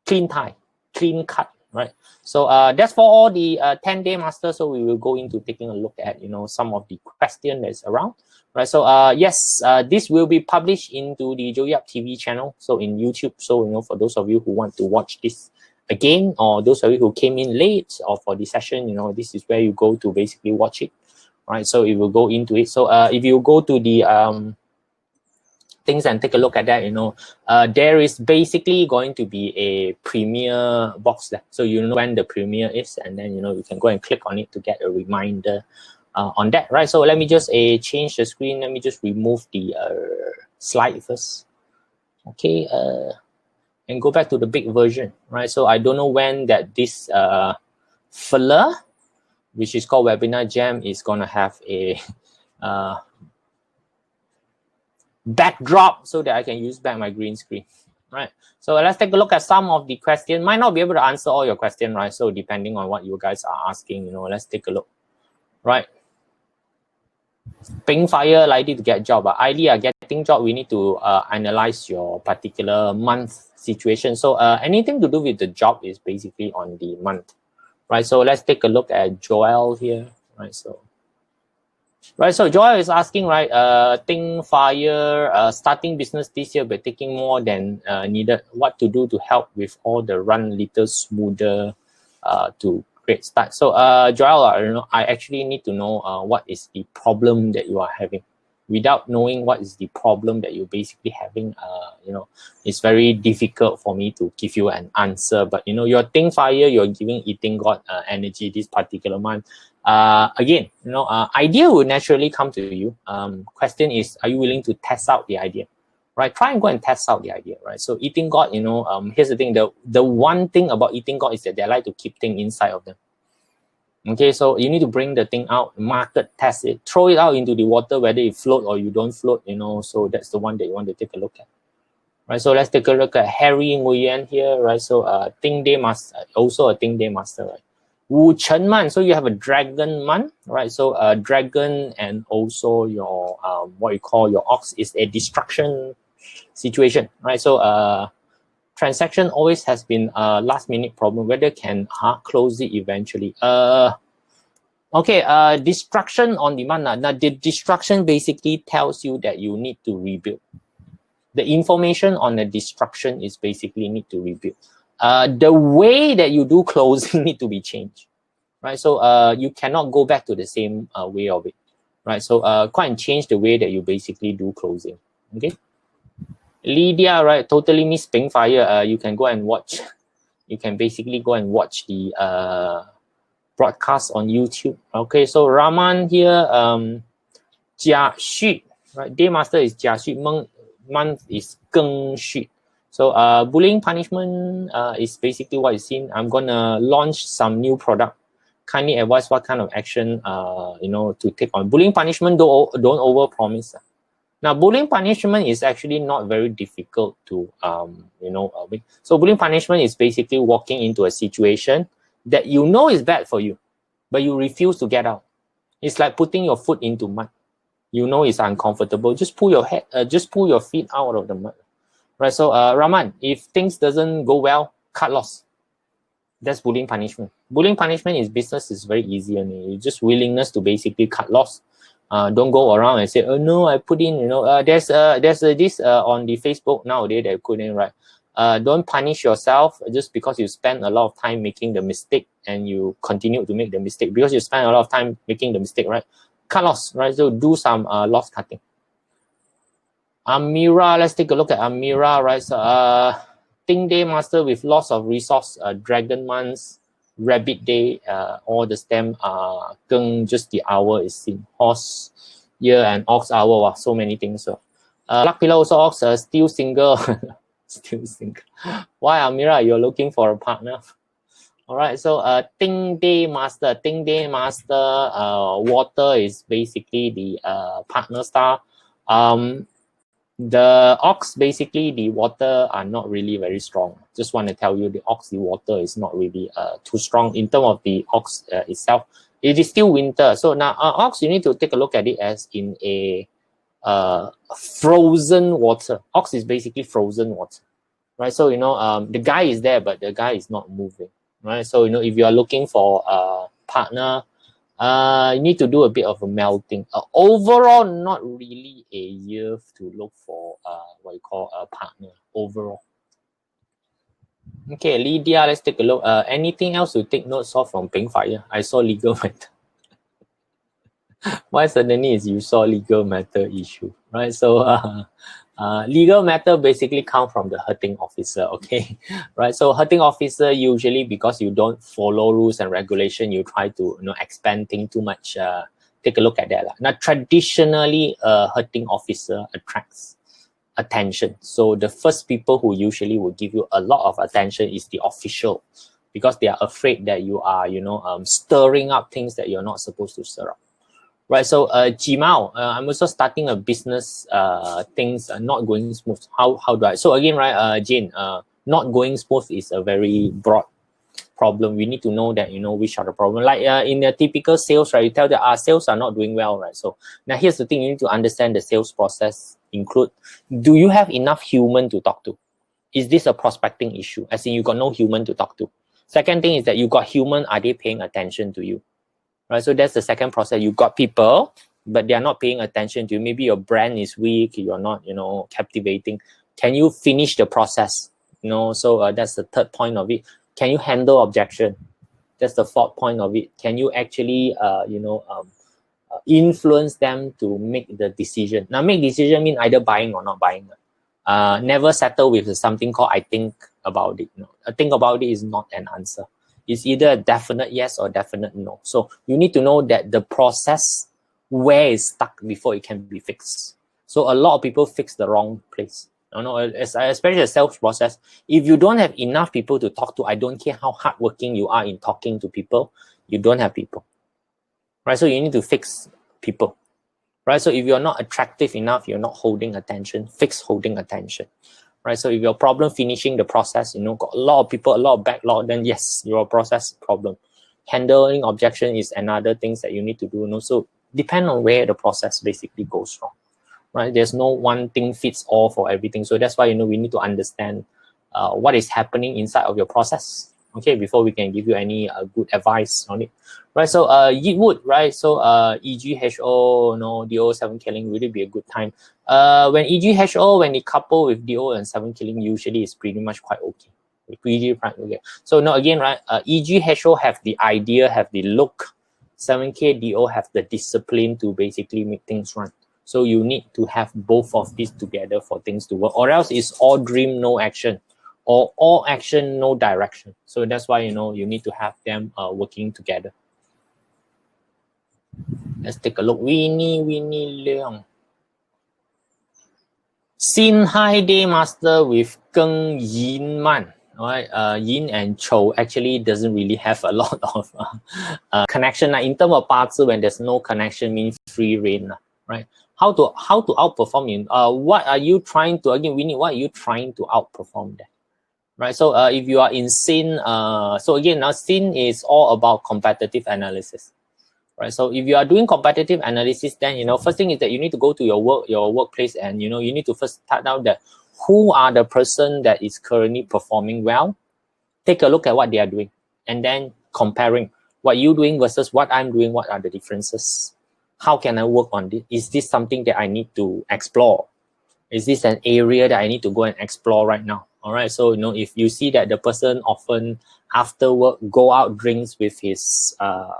Clean tie, clean cut, right? So that's for all the 10-day master. So we will go into taking a look at, some of the question that's around, right? So yes, this will be published into the Joey Yap TV channel. So in YouTube. So, for those of you who want to watch this again, or those of you who came in late or for the session, you know, this is where you go to basically watch it, right? So it will go into it. So if you go to the things and take a look at that, you know, there is basically going to be a premiere box there. So you know when the premiere is, and then, you know, you can go and click on it to get a reminder on that, right? So let me just change the screen. Let me just remove the slide first. Okay, and go back to the big version, right? So I don't know when that this filler, which is called Webinar Jam, is gonna have a backdrop so that I can use back my green screen, right? So let's take a look at some of the questions. Might not be able to answer all your questions, right? So depending on what you guys are asking, you know, let's take a look, right? Ping fire likely to get job, but idea getting job, we need to analyze your particular month situation. So anything to do with the job is basically on the month, right? So let's take a look at Joel here, right? So Joel is asking, right, Ting fire, starting business this year but taking more than needed. What to do to help with all the run little smoother to great start. So Joel, you know, I actually need to know what is the problem that you are having. Without knowing what is the problem that you're basically having, you know, it's very difficult for me to give you an answer. But, you know, your Ting fire, you're giving eating God energy this particular month. Again, you know, idea will naturally come to you. Question is, are you willing to test out the idea, right? Try and go and test out the idea, right? So eating God, you know, here's the thing, the one thing about eating God is that they like to keep things inside of them. Okay, so you need to bring the thing out, market, test it, throw it out into the water, whether it float or you don't float, you know, so that's the one that you want to take a look at. Right, so let's take a look at Harry Nguyen here, right? So Ting Day Master, also a Ting Day Master, right? Wu Chen Man, so you have a Dragon Man, right? So Dragon and also your what you call your Ox is a destruction situation, right? So transaction always has been a last minute problem, whether can close it eventually. Okay, destruction on demand. Now the destruction basically tells you that you need to rebuild. The information on the destruction is basically need to rebuild. The way that you do closing need to be changed, right? So you cannot go back to the same way of it, right? So go and change the way that you basically do closing. Okay, Lydia, right? Totally miss Ping Fire. You can go and watch. You can basically go and watch the broadcast on YouTube. Okay, so Raman here, Jia Xu, right? Day Master is Jia Xu, month is Geng Xu. So bullying punishment is basically what is seen. I'm gonna launch some new product. Kindly advise what kind of action you know, to take on. Bullying punishment, don't overpromise. Now, bullying punishment is actually not very difficult to you know, so bullying punishment is basically walking into a situation that you know is bad for you, but you refuse to get out. It's like putting your foot into mud. You know it's uncomfortable. Just pull your head, just pull your feet out of the mud, right? So Raman, if things doesn't go well, cut loss. That's bullying punishment. Bullying punishment is business is very easy, and it's just willingness to basically cut loss. Don't go around and say, oh no, I put in, you know, there's this on the Facebook nowadays they put in, right? Don't punish yourself just because you spend a lot of time making the mistake and you continue to make the mistake because you spend a lot of time making the mistake, right? Cut loss, right? So do some loss cutting. Amira, let's take a look at Amira, right? So Ting Day Master with loss of resource, Dragon Months, Rabbit Day, all the stem, Geng, just the hour is seen. Horse year and Ox hour, wow, so many things. So Luck Pillar also Ox, still single. Still single. Why, Amira, you're looking for a partner? All right, so Ting Day Master, water is basically the partner star. The Ox, basically the water are not really very strong. Just want to tell you the Ox, the water is not really too strong in terms of the Ox itself. It is still winter. So now Ox, you need to take a look at it as in a frozen water. Ox is basically frozen water, right? So, you know, the guy is there, but the guy is not moving, right? So, you know, if you are looking for a partner, you need to do a bit of a melting. Overall, not really a year to look for what you call a partner overall. Okay, Lydia, let's take a look. Anything else to take notes of from Pink Fire? I saw legal matter. Why suddenly is you saw legal matter issue, right? So legal matter basically come from the hurting officer, okay? Right, so hurting officer usually because you don't follow rules and regulation, you try to expand things too much. Take a look at that. Now, traditionally, hurting officer attracts attention. So the first people who usually will give you a lot of attention is the official, because they are afraid that you are, stirring up things that you're not supposed to stir up. Right, so Jimao, I'm also starting a business. Things are not going smooth. How do I? So again, right, Jane, not going smooth is a very broad problem. We need to know that which are the problem. Like in a typical sales, right, you tell that our sales are not doing well, right? So now here's the thing: you need to understand the sales process. Include, do you have enough human to talk to? Is this a prospecting issue? As in, you got no human to talk to. Second thing is that you got human. Are they paying attention to you? Right, so that's the second process. You got people, but they are not paying attention to you. Maybe your brand is weak. You're not, captivating. Can you finish the process? So that's the third point of it. Can you handle objection? That's the fourth point of it. Can you actually, influence them to make the decision? Now, make decision mean either buying or not buying. Never settle with something called I think about it. Think about it is not an answer. It's either a definite yes or definite no. So you need to know that the process where is stuck before it can be fixed. So a lot of people fix the wrong place. Especially the sales process. If you don't have enough people to talk to, I don't care how hardworking you are in talking to people, you don't have people. Right? So you need to fix people. Right? So if you're not attractive enough, you're not holding attention, fix holding attention. Right, so if your problem finishing the process, got a lot of people, a lot of backlog, then yes, your process problem. Handling objection is another things that you need to do. So depend on where the process basically goes wrong. Right, there's no one thing fits all for everything. So that's why we need to understand what is happening inside of your process. Okay, before we can give you any good advice on it. Right, so Yeatwood, right? So EGHO, DO 7 killing, will it be a good time? When EGHO, when it couple with DO and 7 killing, usually is pretty much quite okay. Pretty right, okay. So now again, right? EGHO have the idea, have the look. 7K DO have the discipline to basically make things run. So you need to have both of these together for things to work, or else it's all dream, no action, or all action, no direction. So that's why you need to have them working together. Let's take a look. Winnie Leong. Xin Hai Day Master with Geng Yin Man. Right, Yin and Chou actually doesn't really have a lot of connection. In terms of parts, when there's no connection, means free reign. Right? How to outperform in? What are you trying to Winnie? What are you trying to outperform there? Right. So if you are in Sin, so again now Sin is all about competitive analysis. Right. So if you are doing competitive analysis, then first thing is that you need to go to your workplace, and you need to first start out that who are the person that is currently performing well. Take a look at what they are doing, and then comparing what you're doing versus what I'm doing. What are the differences? How can I work on this? Is this something that I need to explore? Is this an area that I need to go and explore right now? All right. So if you see that the person often after work go out drinks with his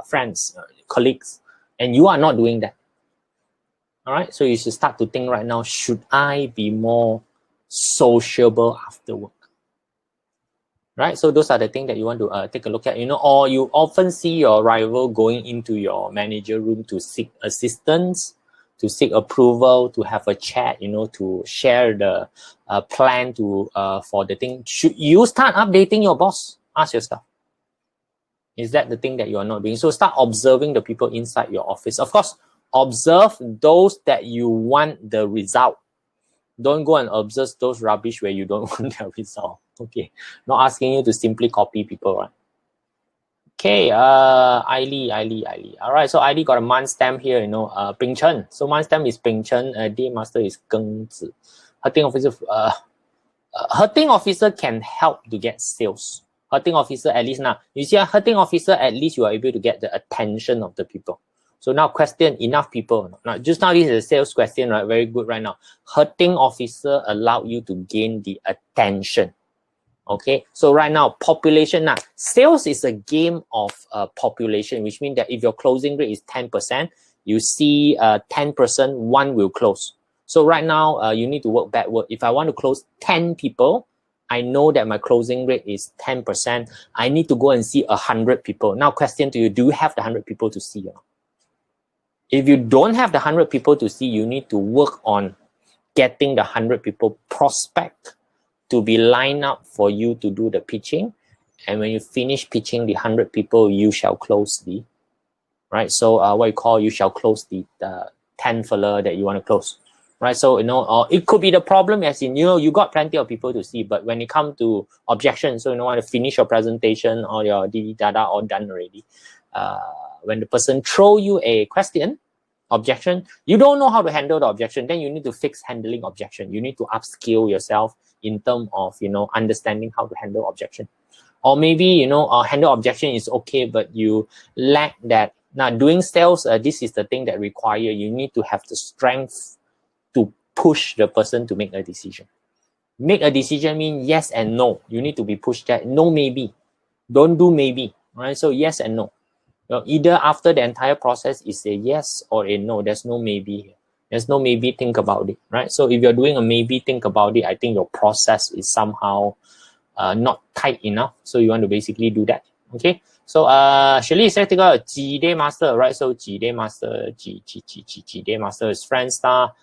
friends, colleagues, and you are not doing that. All right. So you should start to think right now, should I be more sociable after work? Right. So those are the things that you want to take a look at, or you often see your rival going into your manager room to seek assistance, to seek approval, to have a chat, to share the plan to for the thing. Should you start updating your boss? Ask yourself. Is that the thing that you are not doing? So start observing the people inside your office. Of course, observe those that you want the result. Don't go and observe those rubbish where you don't want the result. Okay, not asking you to simply copy people, right? Okay, Aili. All right, so Aili got a month stamp here, Ping Chen. So month stamp is Ping Chen, day master is Geng Zi. Hurting officer can help to get sales. Hurting officer, at least now, you see a hurting officer, at least you are able to get the attention of the people. So now question, enough people. Now, just now this is a sales question, right? Very good right now. Hurting officer allow you to gain the attention. Okay, so right now, population. Now, sales is a game of population, which means that if your closing rate is 10%, you see 10%, one will close. So right now, you need to work backward. If I want to close 10 people, I know that my closing rate is 10%. I need to go and see 100 people. Now, question to you, do you have the 100 people to see? If you don't have the 100 people to see, you need to work on getting the 100 people prospect to be lined up for you to do the pitching. And when you finish pitching the 100 people, you shall close the, right? So what you call, you shall close the 10 fella that you want to close, right? So, it could be the problem as in, you got plenty of people to see, but when it comes to objection, so want to finish your presentation or your data all done already. When the person throw you a question, objection, you don't know how to handle the objection, then you need to fix handling objection. You need to upskill yourself in terms of, understanding how to handle objection. Or maybe, handle objection is okay, but you lack that. Now, doing sales, this is the thing that require you need to have the strength to push the person to make a decision. Make a decision means yes and no. You need to be pushed that. No, maybe. Don't do maybe, right? So yes and no. Either after the entire process is a yes or a no. There's no maybe. There's no maybe, think about it, right? So if you're doing a maybe, think about it, I think your process is somehow not tight enough. So you want to basically do that, okay? So Shirley said to go Day Master, right? So Day Master, Day Master is friend star.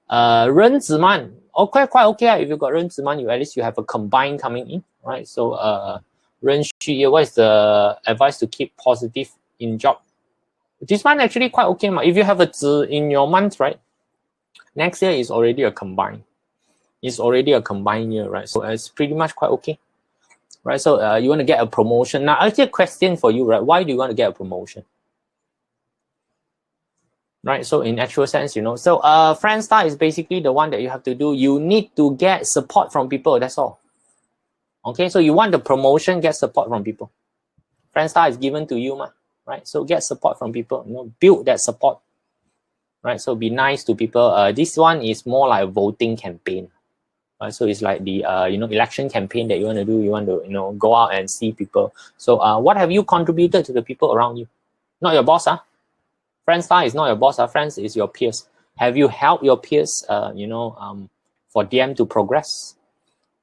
Ren Ziman, okay, quite okay. If you got Ren Ziman, at least you have a combine coming in, right? So Ren Xu, what is the advice to keep positive in job? This one actually quite okay. If you have a Zi in your month, right? Next year is already a combine. It's already a combined year, right? So it's pretty much quite okay, right? So you want to get a promotion. Now, actually a question for you, right? Why do you want to get a promotion? Right, so in actual sense, so friend star is basically the one that you have to do. You need to get support from people, that's all. Okay, so you want the promotion, get support from people. Friend star is given to you, right? So get support from people, build that support. Right, so be nice to people. This one is more like a voting campaign. Right, so it's like the election campaign that you want to do. You want to go out and see people. So what have you contributed to the people around you? Not your boss, Friend star is not your boss. Friends is your peers. Have you helped your peers? For them to progress,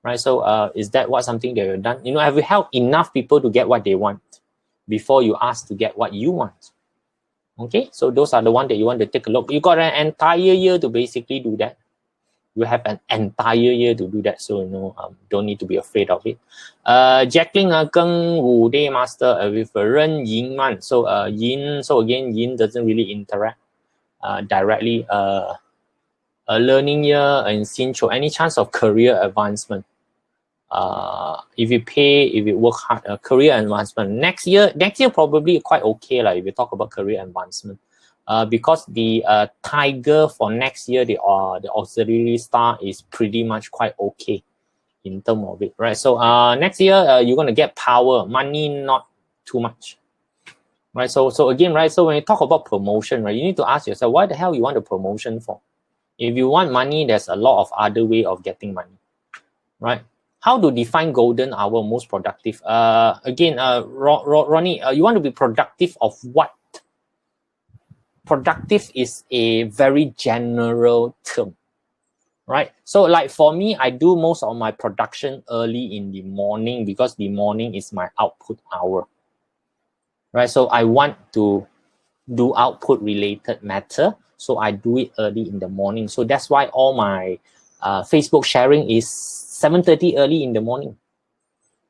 right? So is that something that you've done? Have you helped enough people to get what they want before you ask to get what you want? Okay, so those are the ones that you want to take a look. You got an entire year to basically do that. You have an entire year to do that, so don't need to be afraid of it. Jacqueline Geng Wu Day Master with Ren Yin Man. So Yin. So again, Yin doesn't really interact directly. A learning year and Sincho. Any chance of career advancement? If you work hard, career advancement next year probably quite okay if you talk about career advancement, because the tiger for next year, the auxiliary star is pretty much quite okay in terms of it, right? So next year you're gonna get power, money not too much, right? So again, right? So when you talk about promotion, right, you need to ask yourself, why the hell you want a promotion for? If you want money, there's a lot of other way of getting money, right? How to define golden hour, most productive? Again, Ronnie, you want to be productive of what? Productive is a very general term, right? So like for me, I do most of my production early in the morning because the morning is my output hour, right? So I want to do output related matter, so I do it early in the morning. So that's why all my Facebook sharing is 7:30 early in the morning.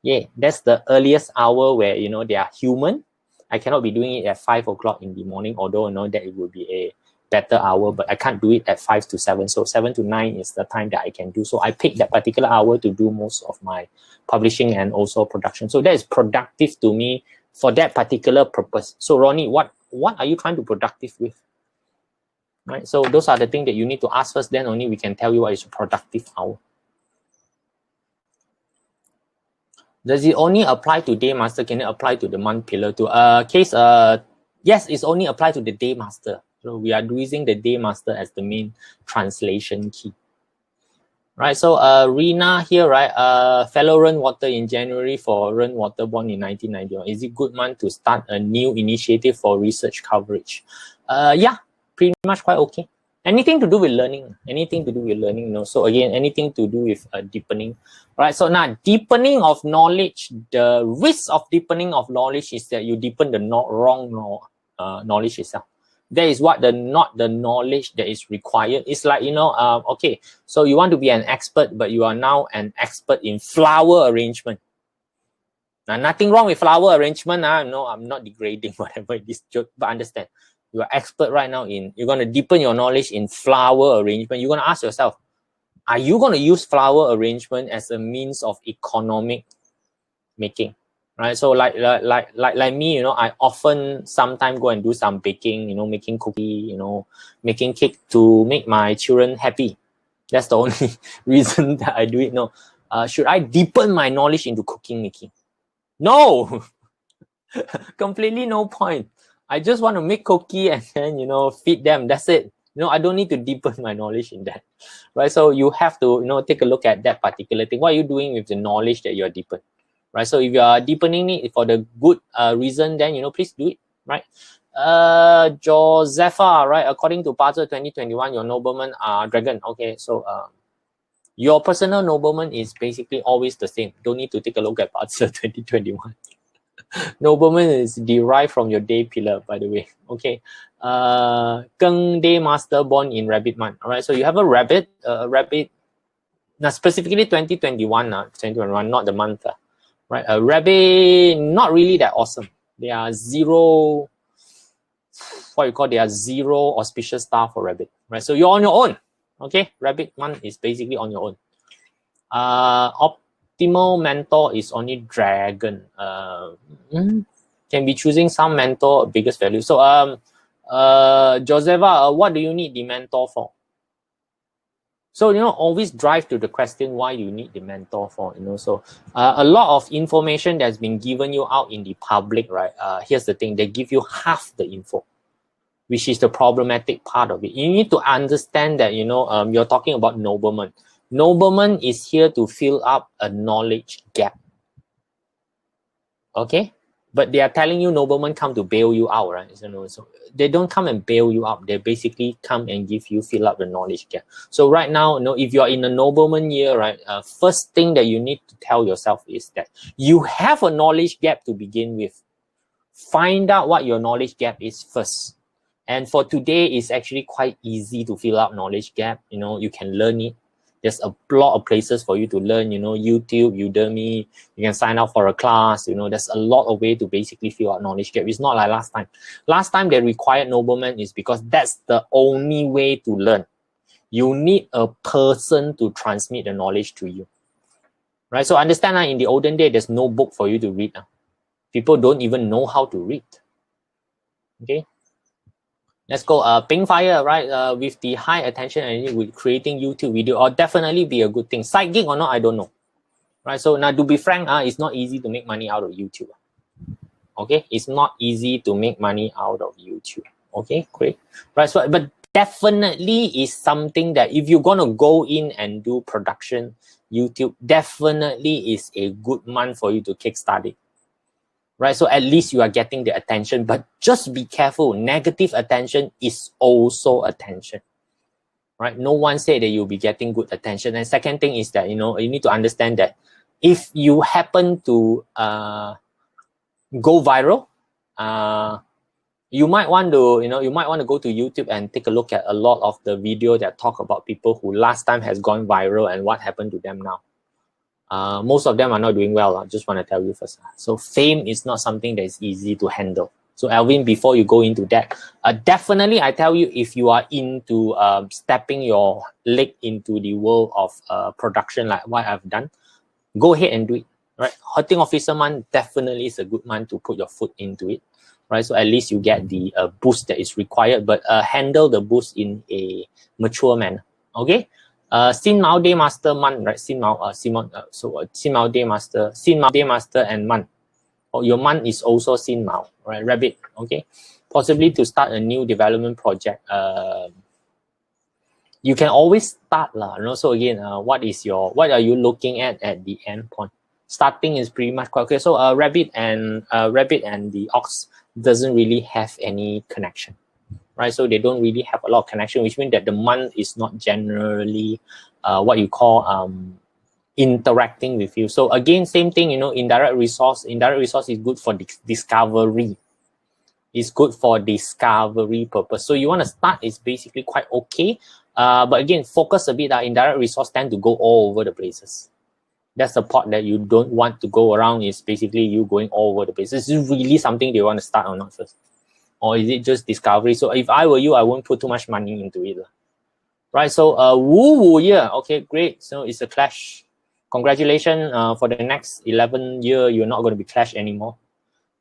Yeah, that's the earliest hour where they are human. I cannot be doing it at 5 o'clock in the morning, although that it would be a better hour, but I can't do it at 5 to 7. So 7 to 9 is the time that I can do. So I pick that particular hour to do most of my publishing and also production. So that is productive to me for that particular purpose. So Ronnie, what are you trying to productive with? Right. So those are the things that you need to ask first. Then only we can tell you what is a productive hour. Does it only apply to day master? Can it apply to the month pillar too? Yes, it's only applied to the day master. So we are using the day master as the main translation key. right? So Rina here, right? Fellow Run Water in January for Run Water born in 1991. Is it good month to start a new initiative for research coverage? Yeah, pretty much quite okay. Anything to do with learning, you know. So again, anything to do with deepening, right? So now deepening of knowledge, the risk of deepening of knowledge is that you deepen the wrong knowledge itself. That is what not the knowledge that is required. It's like, you know, okay, so you want to be an expert, but you are now an expert in flower arrangement. Now, nothing wrong with flower arrangement. No, I'm not degrading whatever this joke, but understand. You are expert right now you're going to deepen your knowledge in flower arrangement. You're going to ask yourself, are you going to use flower arrangement as a means of economic making? Right, so like me, you know, I often sometimes go and do some baking, you know, making cookie, you know, making cake to make my children happy. That's the only reason that I do it. No, should I deepen my knowledge into cooking making? No, completely no point. I just want to make cookie and then, you know, feed them. That's it. You know, I don't need to deepen my knowledge in that, right? So you have to, you know, take a look at that particular thing. What are you doing with the knowledge that you're deepened? Right, so if you are deepening it for the good reason, then, you know, please do it, right? Josepha, right, according to BaZi 2021, your noblemen are dragon. Okay, so your personal nobleman is basically always the same. Don't need to take a look at BaZi 2021. Nobleman is derived from your day pillar, by the way. Okay, Geng Day Master born in rabbit month. All right, so you have a rabbit, now specifically 2021, 2021, not the month. Right, a rabbit, not really that awesome. They are zero, what you call, they are zero auspicious star for rabbit. Right, so you're on your own. Okay, rabbit month is basically on your own. Optimal mentor is only dragon. Can be choosing some mentor biggest value. So Josefa, what do you need the mentor for? So, you know, always drive to the question why you need the mentor for, you know. So a lot of information that's been given you out in the public, right? Here's the thing, they give you half the info, which is the problematic part of it. You need to understand that, you know, you're talking about nobleman. Nobleman is here to fill up a knowledge gap. Okay? But they are telling you noblemen come to bail you out, right? So they don't come and bail you out. They basically come and fill up the knowledge gap. So right now, you know, if you're in a nobleman year, right, first thing that you need to tell yourself is that you have a knowledge gap to begin with. Find out what your knowledge gap is first. And for today, it's actually quite easy to fill out knowledge gap. You know, you can learn it. There's a lot of places for you to learn, you know, YouTube, Udemy, you can sign up for a class, you know, there's a lot of way to basically fill out knowledge gap. It's not like last time. Last time they required nobleman is because that's the only way to learn. You need a person to transmit the knowledge to you, right? So understand in the olden day, there's no book for you to read. People don't even know how to read, okay? Let's go. Ping Fire, right? With the high attention and with creating YouTube video, or definitely be a good thing. Side gig or not, I don't know. Right. So now, to be frank, it's not easy to make money out of YouTube. Okay, it's not easy to make money out of YouTube. Okay, great. Right. So, but definitely is something that if you're gonna go in and do production, YouTube definitely is a good month for you to kickstart it. Right, so at least you are getting the attention, but just be careful. Negative attention is also attention, right? No one said that you'll be getting good attention. And second thing is that, you know, you need to understand that if you happen to go viral, you might want to, you know, go to YouTube and take a look at a lot of the video that talk about people who last time has gone viral and what happened to them now. Most of them are not doing well. I just want to tell you first. So fame is not something that is easy to handle. So Alvin, before you go into that, definitely I tell you, if you are into stepping your leg into the world of production like what I've done, go ahead and do it. Right, Hurting Officer month definitely is a good month to put your foot into it. Right, so at least you get the boost that is required, but handle the boost in a mature manner. Okay. Sin Mao Day Master month, right? Sin Mao Day Master and month. Your month is also Sin Mao, right? Rabbit, okay? Possibly to start a new development project. you can always start lah. You know, so again, what are you looking at the end point? Starting is pretty much quite okay. So rabbit and the ox doesn't really have any connection, right? So they don't really have a lot of connection, which means that the month is not generally what you call interacting with you. So again, same thing, you know, indirect resource is good for discovery. It's good for discovery purpose. So you want to start is basically quite okay. But again, focus a bit. Indirect resource tend to go all over the places. That's the part that you don't want to go around, is basically you going all over the place. Is it really something they want to start or not first? Or is it just discovery? So if I were you, I won't put too much money into it. Right, so Wu year, okay, great. So it's a clash. Congratulations, for the next 11 year, you're not going to be clash anymore.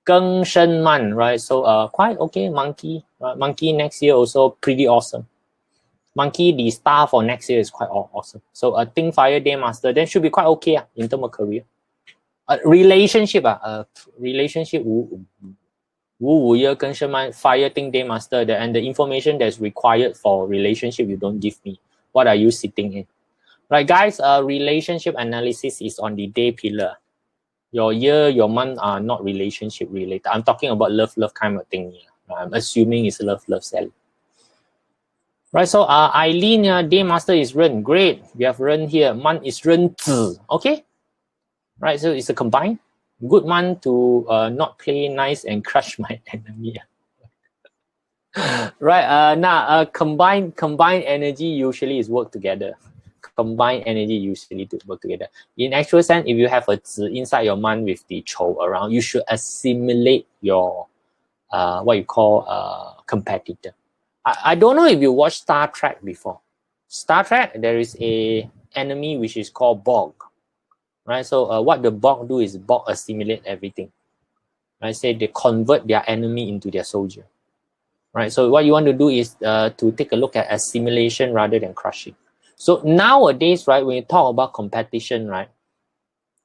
Geng Shen Man, right? So quite okay. Monkey, monkey next year also pretty awesome. Monkey, the star for next year is quite awesome. So Think Fire Day Master, then should be quite okay in terms of career. Relationship, relationship Wu Ye Geng Shen Man, Fire Think Day Master, and the information that's required for relationship you don't give me. What are you sitting in? Right, guys, relationship analysis is on the day pillar. Your year, your month are not relationship related. I'm talking about love kind of thing here. I'm assuming it's love selling. Right, so Eileen, day master is Ren. Great, we have Ren here. Month is Ren Zi. Okay, right, so it's a combine. Good month to not play nice and crush my enemy. Right, now combined energy usually is work together. Combined energy usually to work together. In actual sense, if you have a Zi inside your month with the Chou around, you should assimilate your what you call competitor. I don't know if you watched Star Trek before. Star Trek, there is a enemy which is called Borg. Right, so what the Borg do is Borg assimilate everything. Right, say they convert their enemy into their soldier. Right, so what you want to do is to take a look at assimilation rather than crushing. So nowadays, right, when you talk about competition, right,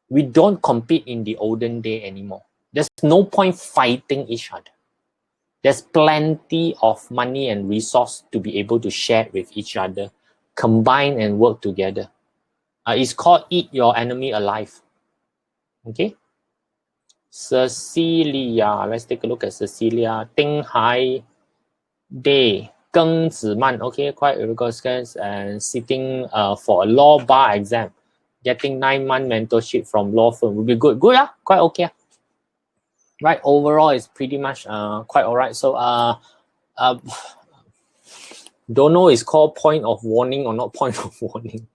we don't compete in the olden day anymore. There's no point fighting each other. There's plenty of money and resource to be able to share with each other, combine and work together. It's called eat your enemy alive. Okay. Cecilia, let's take a look at Cecilia. Ting Hai Day, Geng Ziman, okay, quite rigorous and sitting for a law bar exam. Getting 9-month mentorship from law firm would be good. Good, quite okay. Right, overall it's pretty much quite all right. So don't know it's called point of warning or not point of warning.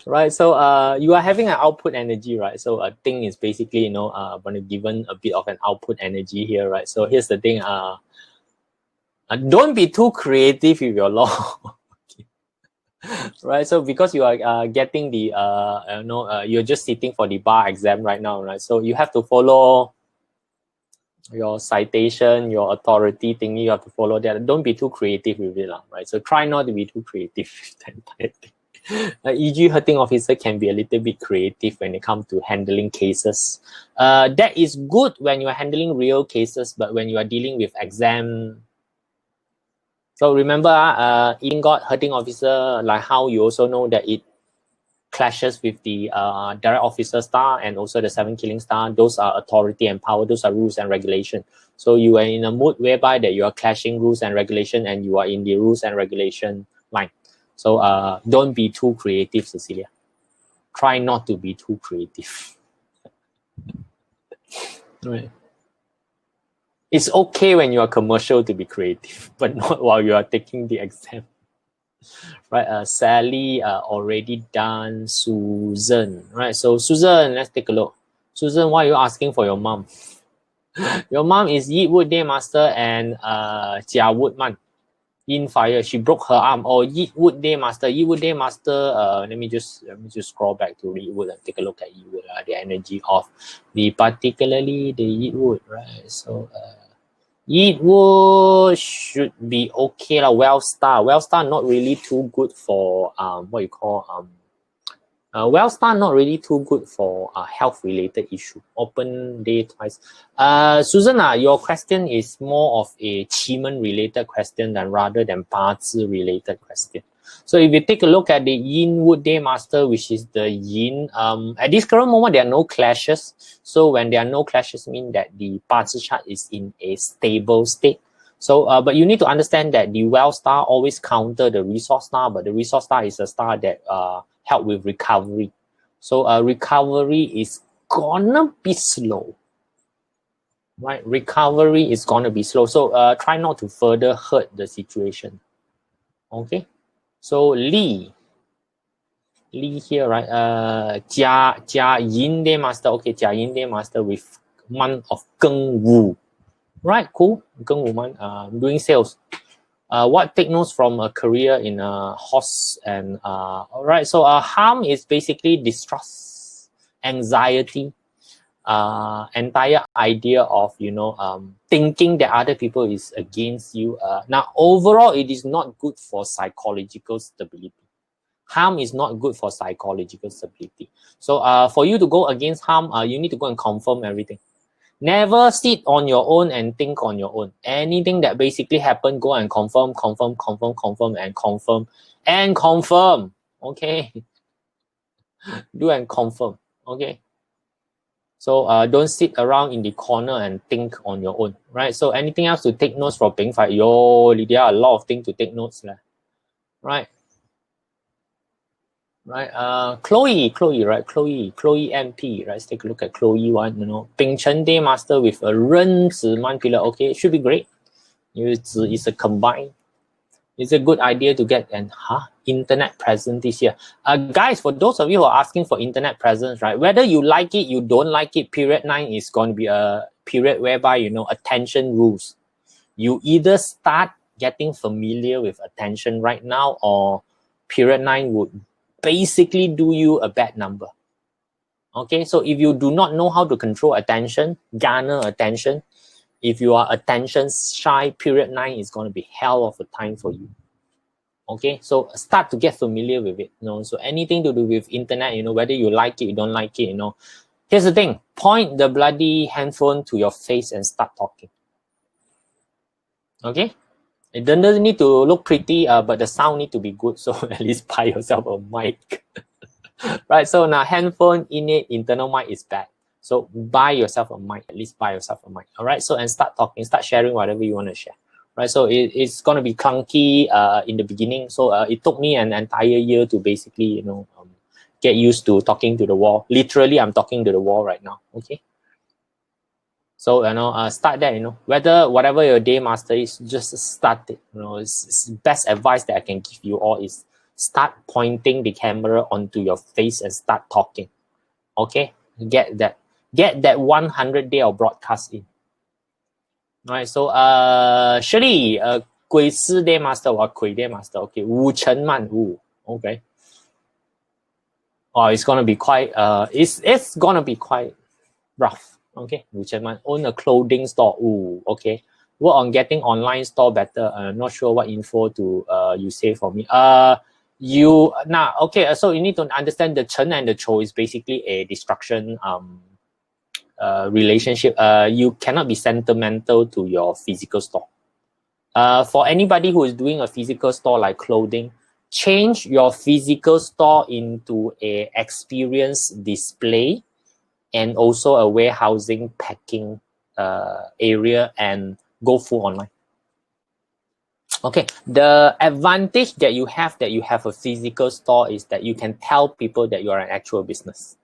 Right, so you are having an output energy, right? So a thing is basically, you know, when given a bit of an output energy here, right? So here's the thing, don't be too creative with your law. Right, so because you are getting the you're just sitting for the bar exam right now, right? So you have to follow your citation, your authority thing. You have to follow that. Don't be too creative with it, right? So try not to be too creative with the entire thing. E.g., hurting officer can be a little bit creative when it comes to handling cases. That is good when you are handling real cases, but when you are dealing with exam. So remember, eating God, hurting officer, like how you also know that it clashes with the direct officer star and also the 7 killing star. Those are authority and power. Those are rules and regulation. So you are in a mood whereby that you are clashing rules and regulation, and you are in the rules and regulation line. So don't be too creative, Cecilia. Try not to be too creative. Right. It's okay when you are commercial to be creative, but not while you are taking the exam. Right, Sally already done. Susan, right? So Susan, let's take a look. Susan, why are you asking for your mom? Your mom is Yi Wood Day Master and Jia Woodman in fire. She broke her arm. Or Yi Wood Day Master. Yi Wood Day Master. Let me just scroll back to Yi Wood and take a look at Yi Wood. The energy of particularly the Yi Wood, right? So Yi Wood should be okay lah. Well star not really too good for what you call well star not really too good for health related issue. Open day twice. Susan, your question is more of a Qi Men related question rather than Bazi related question. So if you take a look at the yin wood day master, which is the yin, at this current moment, there are no clashes. So when there are no clashes, mean that the BaZi chart is in a stable state. So, but you need to understand that the well star always counter the resource star, but the resource star is a star that help with recovery. So recovery is gonna be slow, right? Recovery is gonna be slow. So try not to further hurt the situation. Okay. So Lee here, right? Jia Yin Day Master. Okay, Jia Yin Day Master with month of Geng Wu. Right, cool. Geng Wu month. Doing sales. What take notes from a career in a horse and all right. So harm is basically distrust, anxiety, entire idea of thinking that other people is against you. Now overall, it is not good for psychological stability. Harm is not good for psychological stability. So for you to go against harm, you need to go and confirm everything. Never sit on your own and think on your own. Anything that basically happened, go and confirm, and confirm. Okay. Do and confirm. Okay. So don't sit around in the corner and think on your own. Right. So anything else to take notes for Ping Fai? Yo, there are a lot of things to take notes. Right. Right. Chloe, right? Chloe MP, right? Let's take a look at Chloe one, Ping Chen Day Master with a Ren Zi Man pillar. Okay, it should be great. It's a combine. It's a good idea to get an internet presence this year. Guys, for those of you who are asking for internet presence, right? Whether you like it, you don't like it, period 9 is going to be a period whereby, attention rules. You either start getting familiar with attention right now, or period 9 would basically do you a bad number. Okay, so if you do not know how to control attention, garner attention, if you are attention shy, period 9 is going to be hell of a time for you. Okay, so start to get familiar with it. So anything to do with internet, whether you like it, you don't like it, here's the thing: point the bloody handphone to your face and start talking. Okay. It doesn't need to look pretty, but the sound need to be good. So at least buy yourself a mic. Right, so now handphone innate internal mic is bad. So buy yourself a mic, at least buy yourself a mic. All right, so and start talking, start sharing whatever you want to share. Right, so it's going to be clunky in the beginning. So it took me an entire year to basically, get used to talking to the wall. Literally, I'm talking to the wall right now. Okay. So, start that, whatever your day master is, just start it. It's best advice that I can give you all is start pointing the camera onto your face and start talking. Okay? Get that 100 day of broadcast in. All right, so, Shirley, 鬼师 day master or 鬼 day master. Okay, Wu Chen Man Wu. Okay. Oh, it's going to be quite, it's going to be quite rough. Okay, Wu Chen Man own a clothing store. Ooh, okay. Work on getting online store better. Not sure what info to you say for me. Okay. So you need to understand the Chen and the Chou is basically a destruction relationship. You cannot be sentimental to your physical store. For anybody who is doing a physical store like clothing, change your physical store into a experience display and also a warehousing packing area and go full online. Okay, the advantage that you have a physical store is that you can tell people that you are an actual business.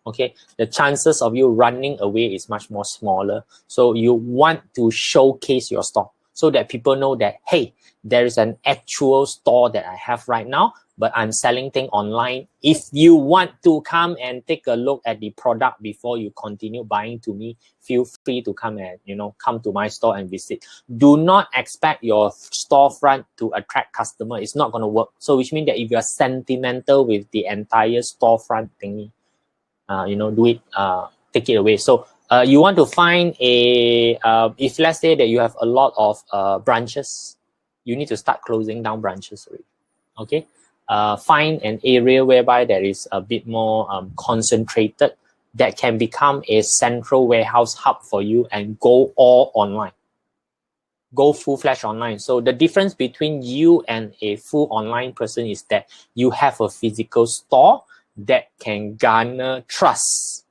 Okay, the chances of you running away is much more smaller. So you want to showcase your store so that people know that, hey, there is an actual store that I have right now, but I'm selling things online. If you want to come and take a look at the product before you continue buying to me, feel free to come and, come to my store and visit. Do not expect your storefront to attract customers. It's not going to work. So which means that if you're sentimental with the entire storefront thingy, do it, take it away. So you want to find if let's say that you have a lot of branches, you need to start closing down branches already. Okay. Find an area whereby there is a bit more concentrated that can become a central warehouse hub for you and go all online. go full-fledged online. So the difference between you and a full online person is that you have a physical store that can garner trust.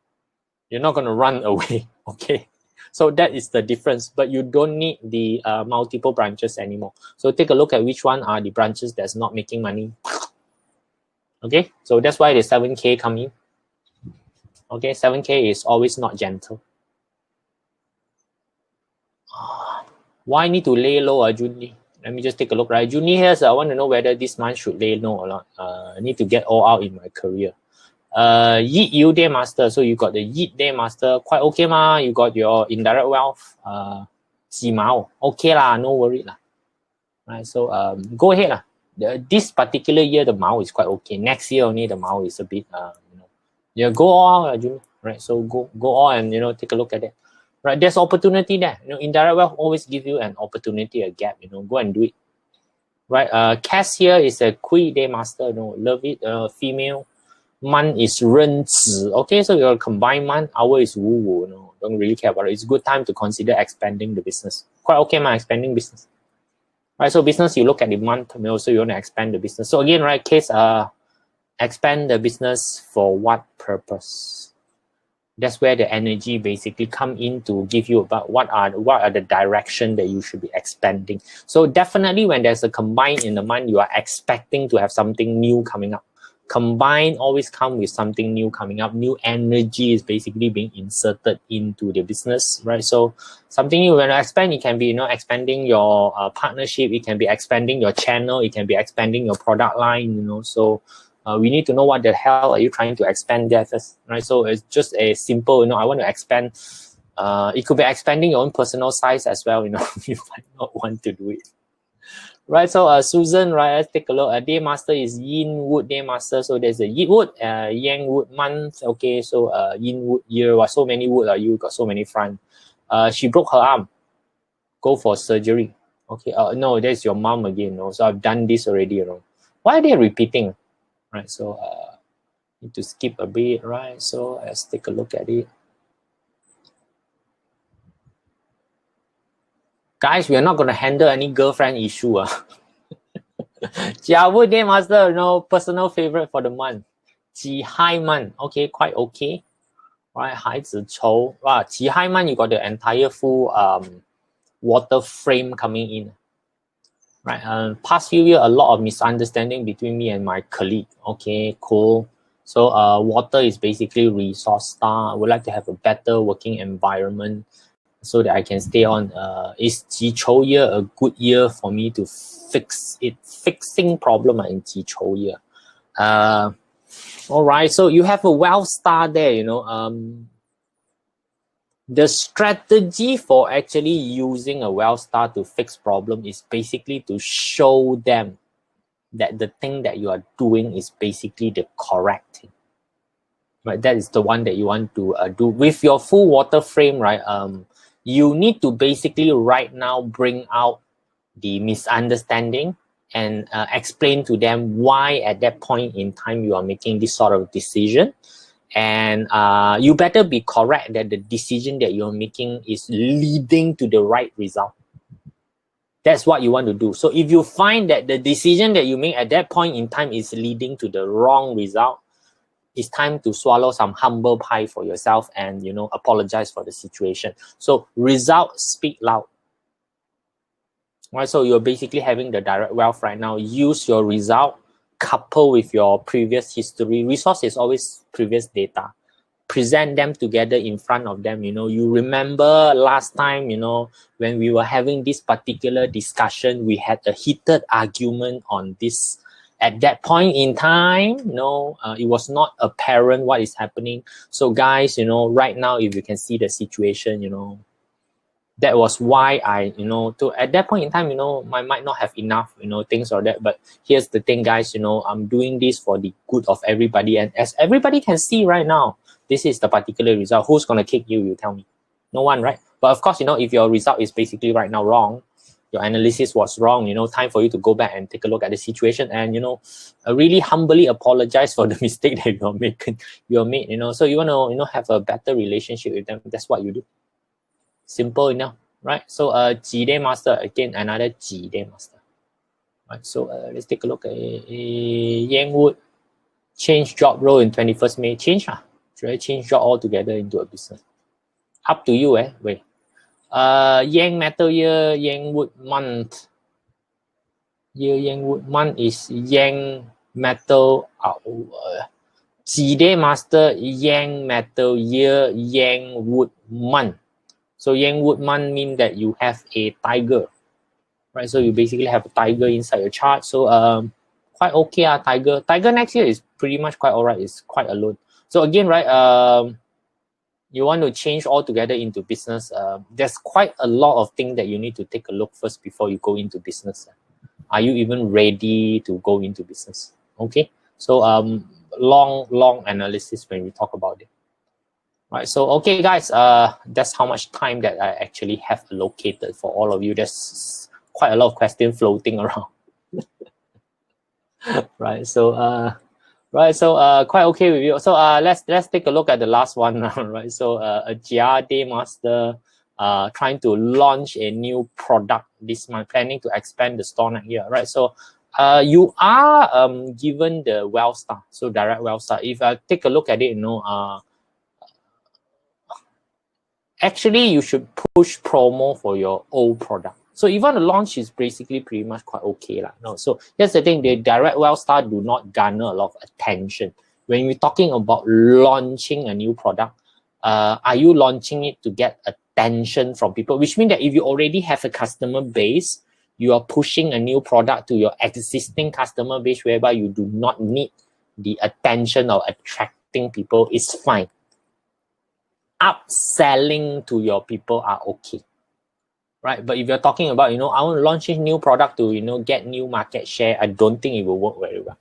You're not going to run away, okay? So that is the difference, but you don't need the multiple branches anymore. So take a look at which one are the branches that's not making money. Okay, so that's why the 7K come in. Okay, 7K is always not gentle. Why need to lay low, Junie? Let me just take a look, right? Junie here, so I want to know whether this month should lay low or not. I need to get all out in my career. Yeet Yield Day Master. So you got the Yeet Day Master, quite okay ma. You got your indirect wealth, 几毛, okay lah, no worry lah. Right, so go ahead lah. This particular year the Mao is quite okay. Next year only the Mao is a bit yeah, go all out, right? So go all and take a look at it. Right, there's opportunity there. Indirect wealth always give you an opportunity, a gap. Go and do it. Right, Cass here is a Kui Day Master. Love it. Female. Man is 壬子. Okay, so your combined man. Hour is Wu Wu. Don't really care about it. It's a good time to consider expanding the business. Quite okay, man. Expanding business. Right, so business, you look at the month, also you want to expand the business. So again, right, case expand the business for what purpose? That's where the energy basically come in to give you about what are the direction that you should be expanding. So definitely when there's a combine in the month, you are expecting to have something new coming up. Combine always come with something new coming up. New energy is basically being inserted into the business, right? So something you want to expand, it can be expanding your partnership, it can be expanding your channel, it can be expanding your product line, So we need to know what the hell are you trying to expand there first, right? So it's just a simple, I want to expand. It could be expanding your own personal size as well, you might not want to do it. Right, so Susan, right, let's take a look. Day Master is Yin Wood Day Master. So there's a Yin Wood, Yang Wood month. Okay, so Yin Wood year. Wow, so many wood, you got so many front. She broke her arm. Go for surgery. Okay, no, that's your mom again. No, so I've done this already. Why are they repeating? Right, so need to skip a bit. Right, so let's take a look at it. Guys, we are not going to handle any girlfriend issue. Jia Wu Day Master, personal favorite for the month. Ji Hai Man, okay, quite okay. Right, Hai Zi Chou. Ji Hai Man, you got the entire full water frame coming in. Right, past few years, a lot of misunderstanding between me and my colleague. Okay, cool. So water is basically resource star. I would like to have a better working environment so that I can stay on. Is Ji Chou year a good year for me to fix it? Fixing problem in Ji Chou year. All right, so you have a wealth star there, The strategy for actually using a wealth star to fix problem is basically to show them that the thing that you are doing is basically the correct thing. Right, that is the one that you want to do. With your full water frame, right, you need to basically right now bring out the misunderstanding and explain to them why at that point in time you are making this sort of decision. And you better be correct that the decision that you're making is leading to the right result. That's what you want to do. So if you find that the decision that you make at that point in time is leading to the wrong result, it's time to swallow some humble pie for yourself and, apologize for the situation. So results speak loud. Right, so you're basically having the direct wealth right now. Use your result, couple with your previous history. Resource is always previous data. Present them together in front of them. You remember last time, when we were having this particular discussion, we had a heated argument on this. At that point in time, it was not apparent what is happening. So guys, right now, if you can see the situation, that was why I, at that point in time, I might not have enough, things or that. But here's the thing, guys, I'm doing this for the good of everybody. And as everybody can see right now, this is the particular result. Who's going to kick you? You tell me. No one, right? But of course, if your result is basically right now wrong, your analysis was wrong, time for you to go back and take a look at the situation and, really humbly apologize for the mistake that you made, So you want to, have a better relationship with them. That's what you do. Simple enough. right? So Ji Day Master, again, another Ji Day Master. Right, so let's take a look at Yang Wood. Change job role in 21st May. Change. Should I change job altogether into a business? Up to you, Wait. Yang Metal Year, Yang Wood Month. Yang Wood Month is Yang Metal. Ji Day Master, Yang Metal Year, Yang Wood Month. So Yang Wood Month means that you have a tiger, right? So you basically have a tiger inside your chart. So quite okay, tiger. Tiger next year is pretty much quite alright. It's quite alone. So again, right? You want to change altogether into business. There's quite a lot of things that you need to take a look first before you go into business. Are you even ready to go into business? Okay. So long analysis when we talk about it. Right, so okay guys, that's how much time that I actually have allocated for all of you. There's quite a lot of questions floating around. Right, so quite okay with you. So let's take a look at the last one now, right? So a Jia Day Master trying to launch a new product this month, planning to expand the store next year, right? So you are given the Wealth Star, so direct Wealth Star. If I take a look at it, actually you should push promo for your old product. So even the launch is basically pretty much quite okay. So here's the thing, the direct Wealth Star do not garner a lot of attention. When we're talking about launching a new product, are you launching it to get attention from people? Which means that if you already have a customer base, you are pushing a new product to your existing customer base whereby you do not need the attention or attracting people, is fine. Upselling to your people are okay, right? But if you're talking about, I want to launch a new product to, get new market share, I don't think it will work very well.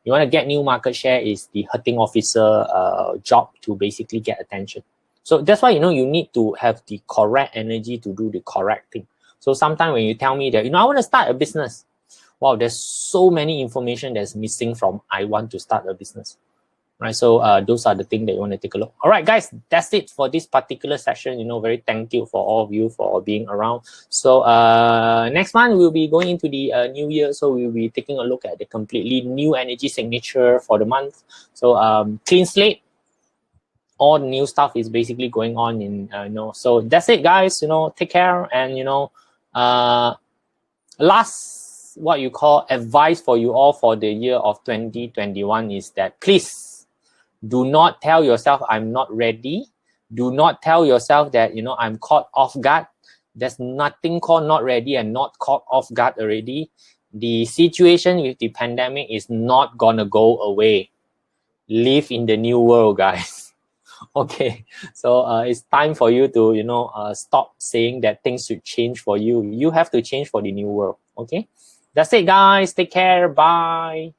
You want to get new market share is the hurting officer job to basically get attention. So that's why, you need to have the correct energy to do the correct thing. So sometimes when you tell me that, I want to start a business, wow, there's so many information that's missing from I want to start a business. Right, so those are the things that you want to take a look. All right, guys, that's it for this particular session. Very thank you for all of you for being around. So next month we'll be going into the new year, so we'll be taking a look at the completely new energy signature for the month. So clean slate, all the new stuff is basically going on in So that's it, guys. Take care, and last what you call advice for you all for the year of 2021 is that please. Do not tell yourself I'm not ready. Do not tell yourself that, I'm caught off guard. There's nothing called not ready and not caught off guard already. The situation with the pandemic is not gonna go away. Live in the new world, guys. Okay, so it's time for you to, stop saying that things should change for you. You have to change for the new world, okay? That's it, guys. Take care. Bye.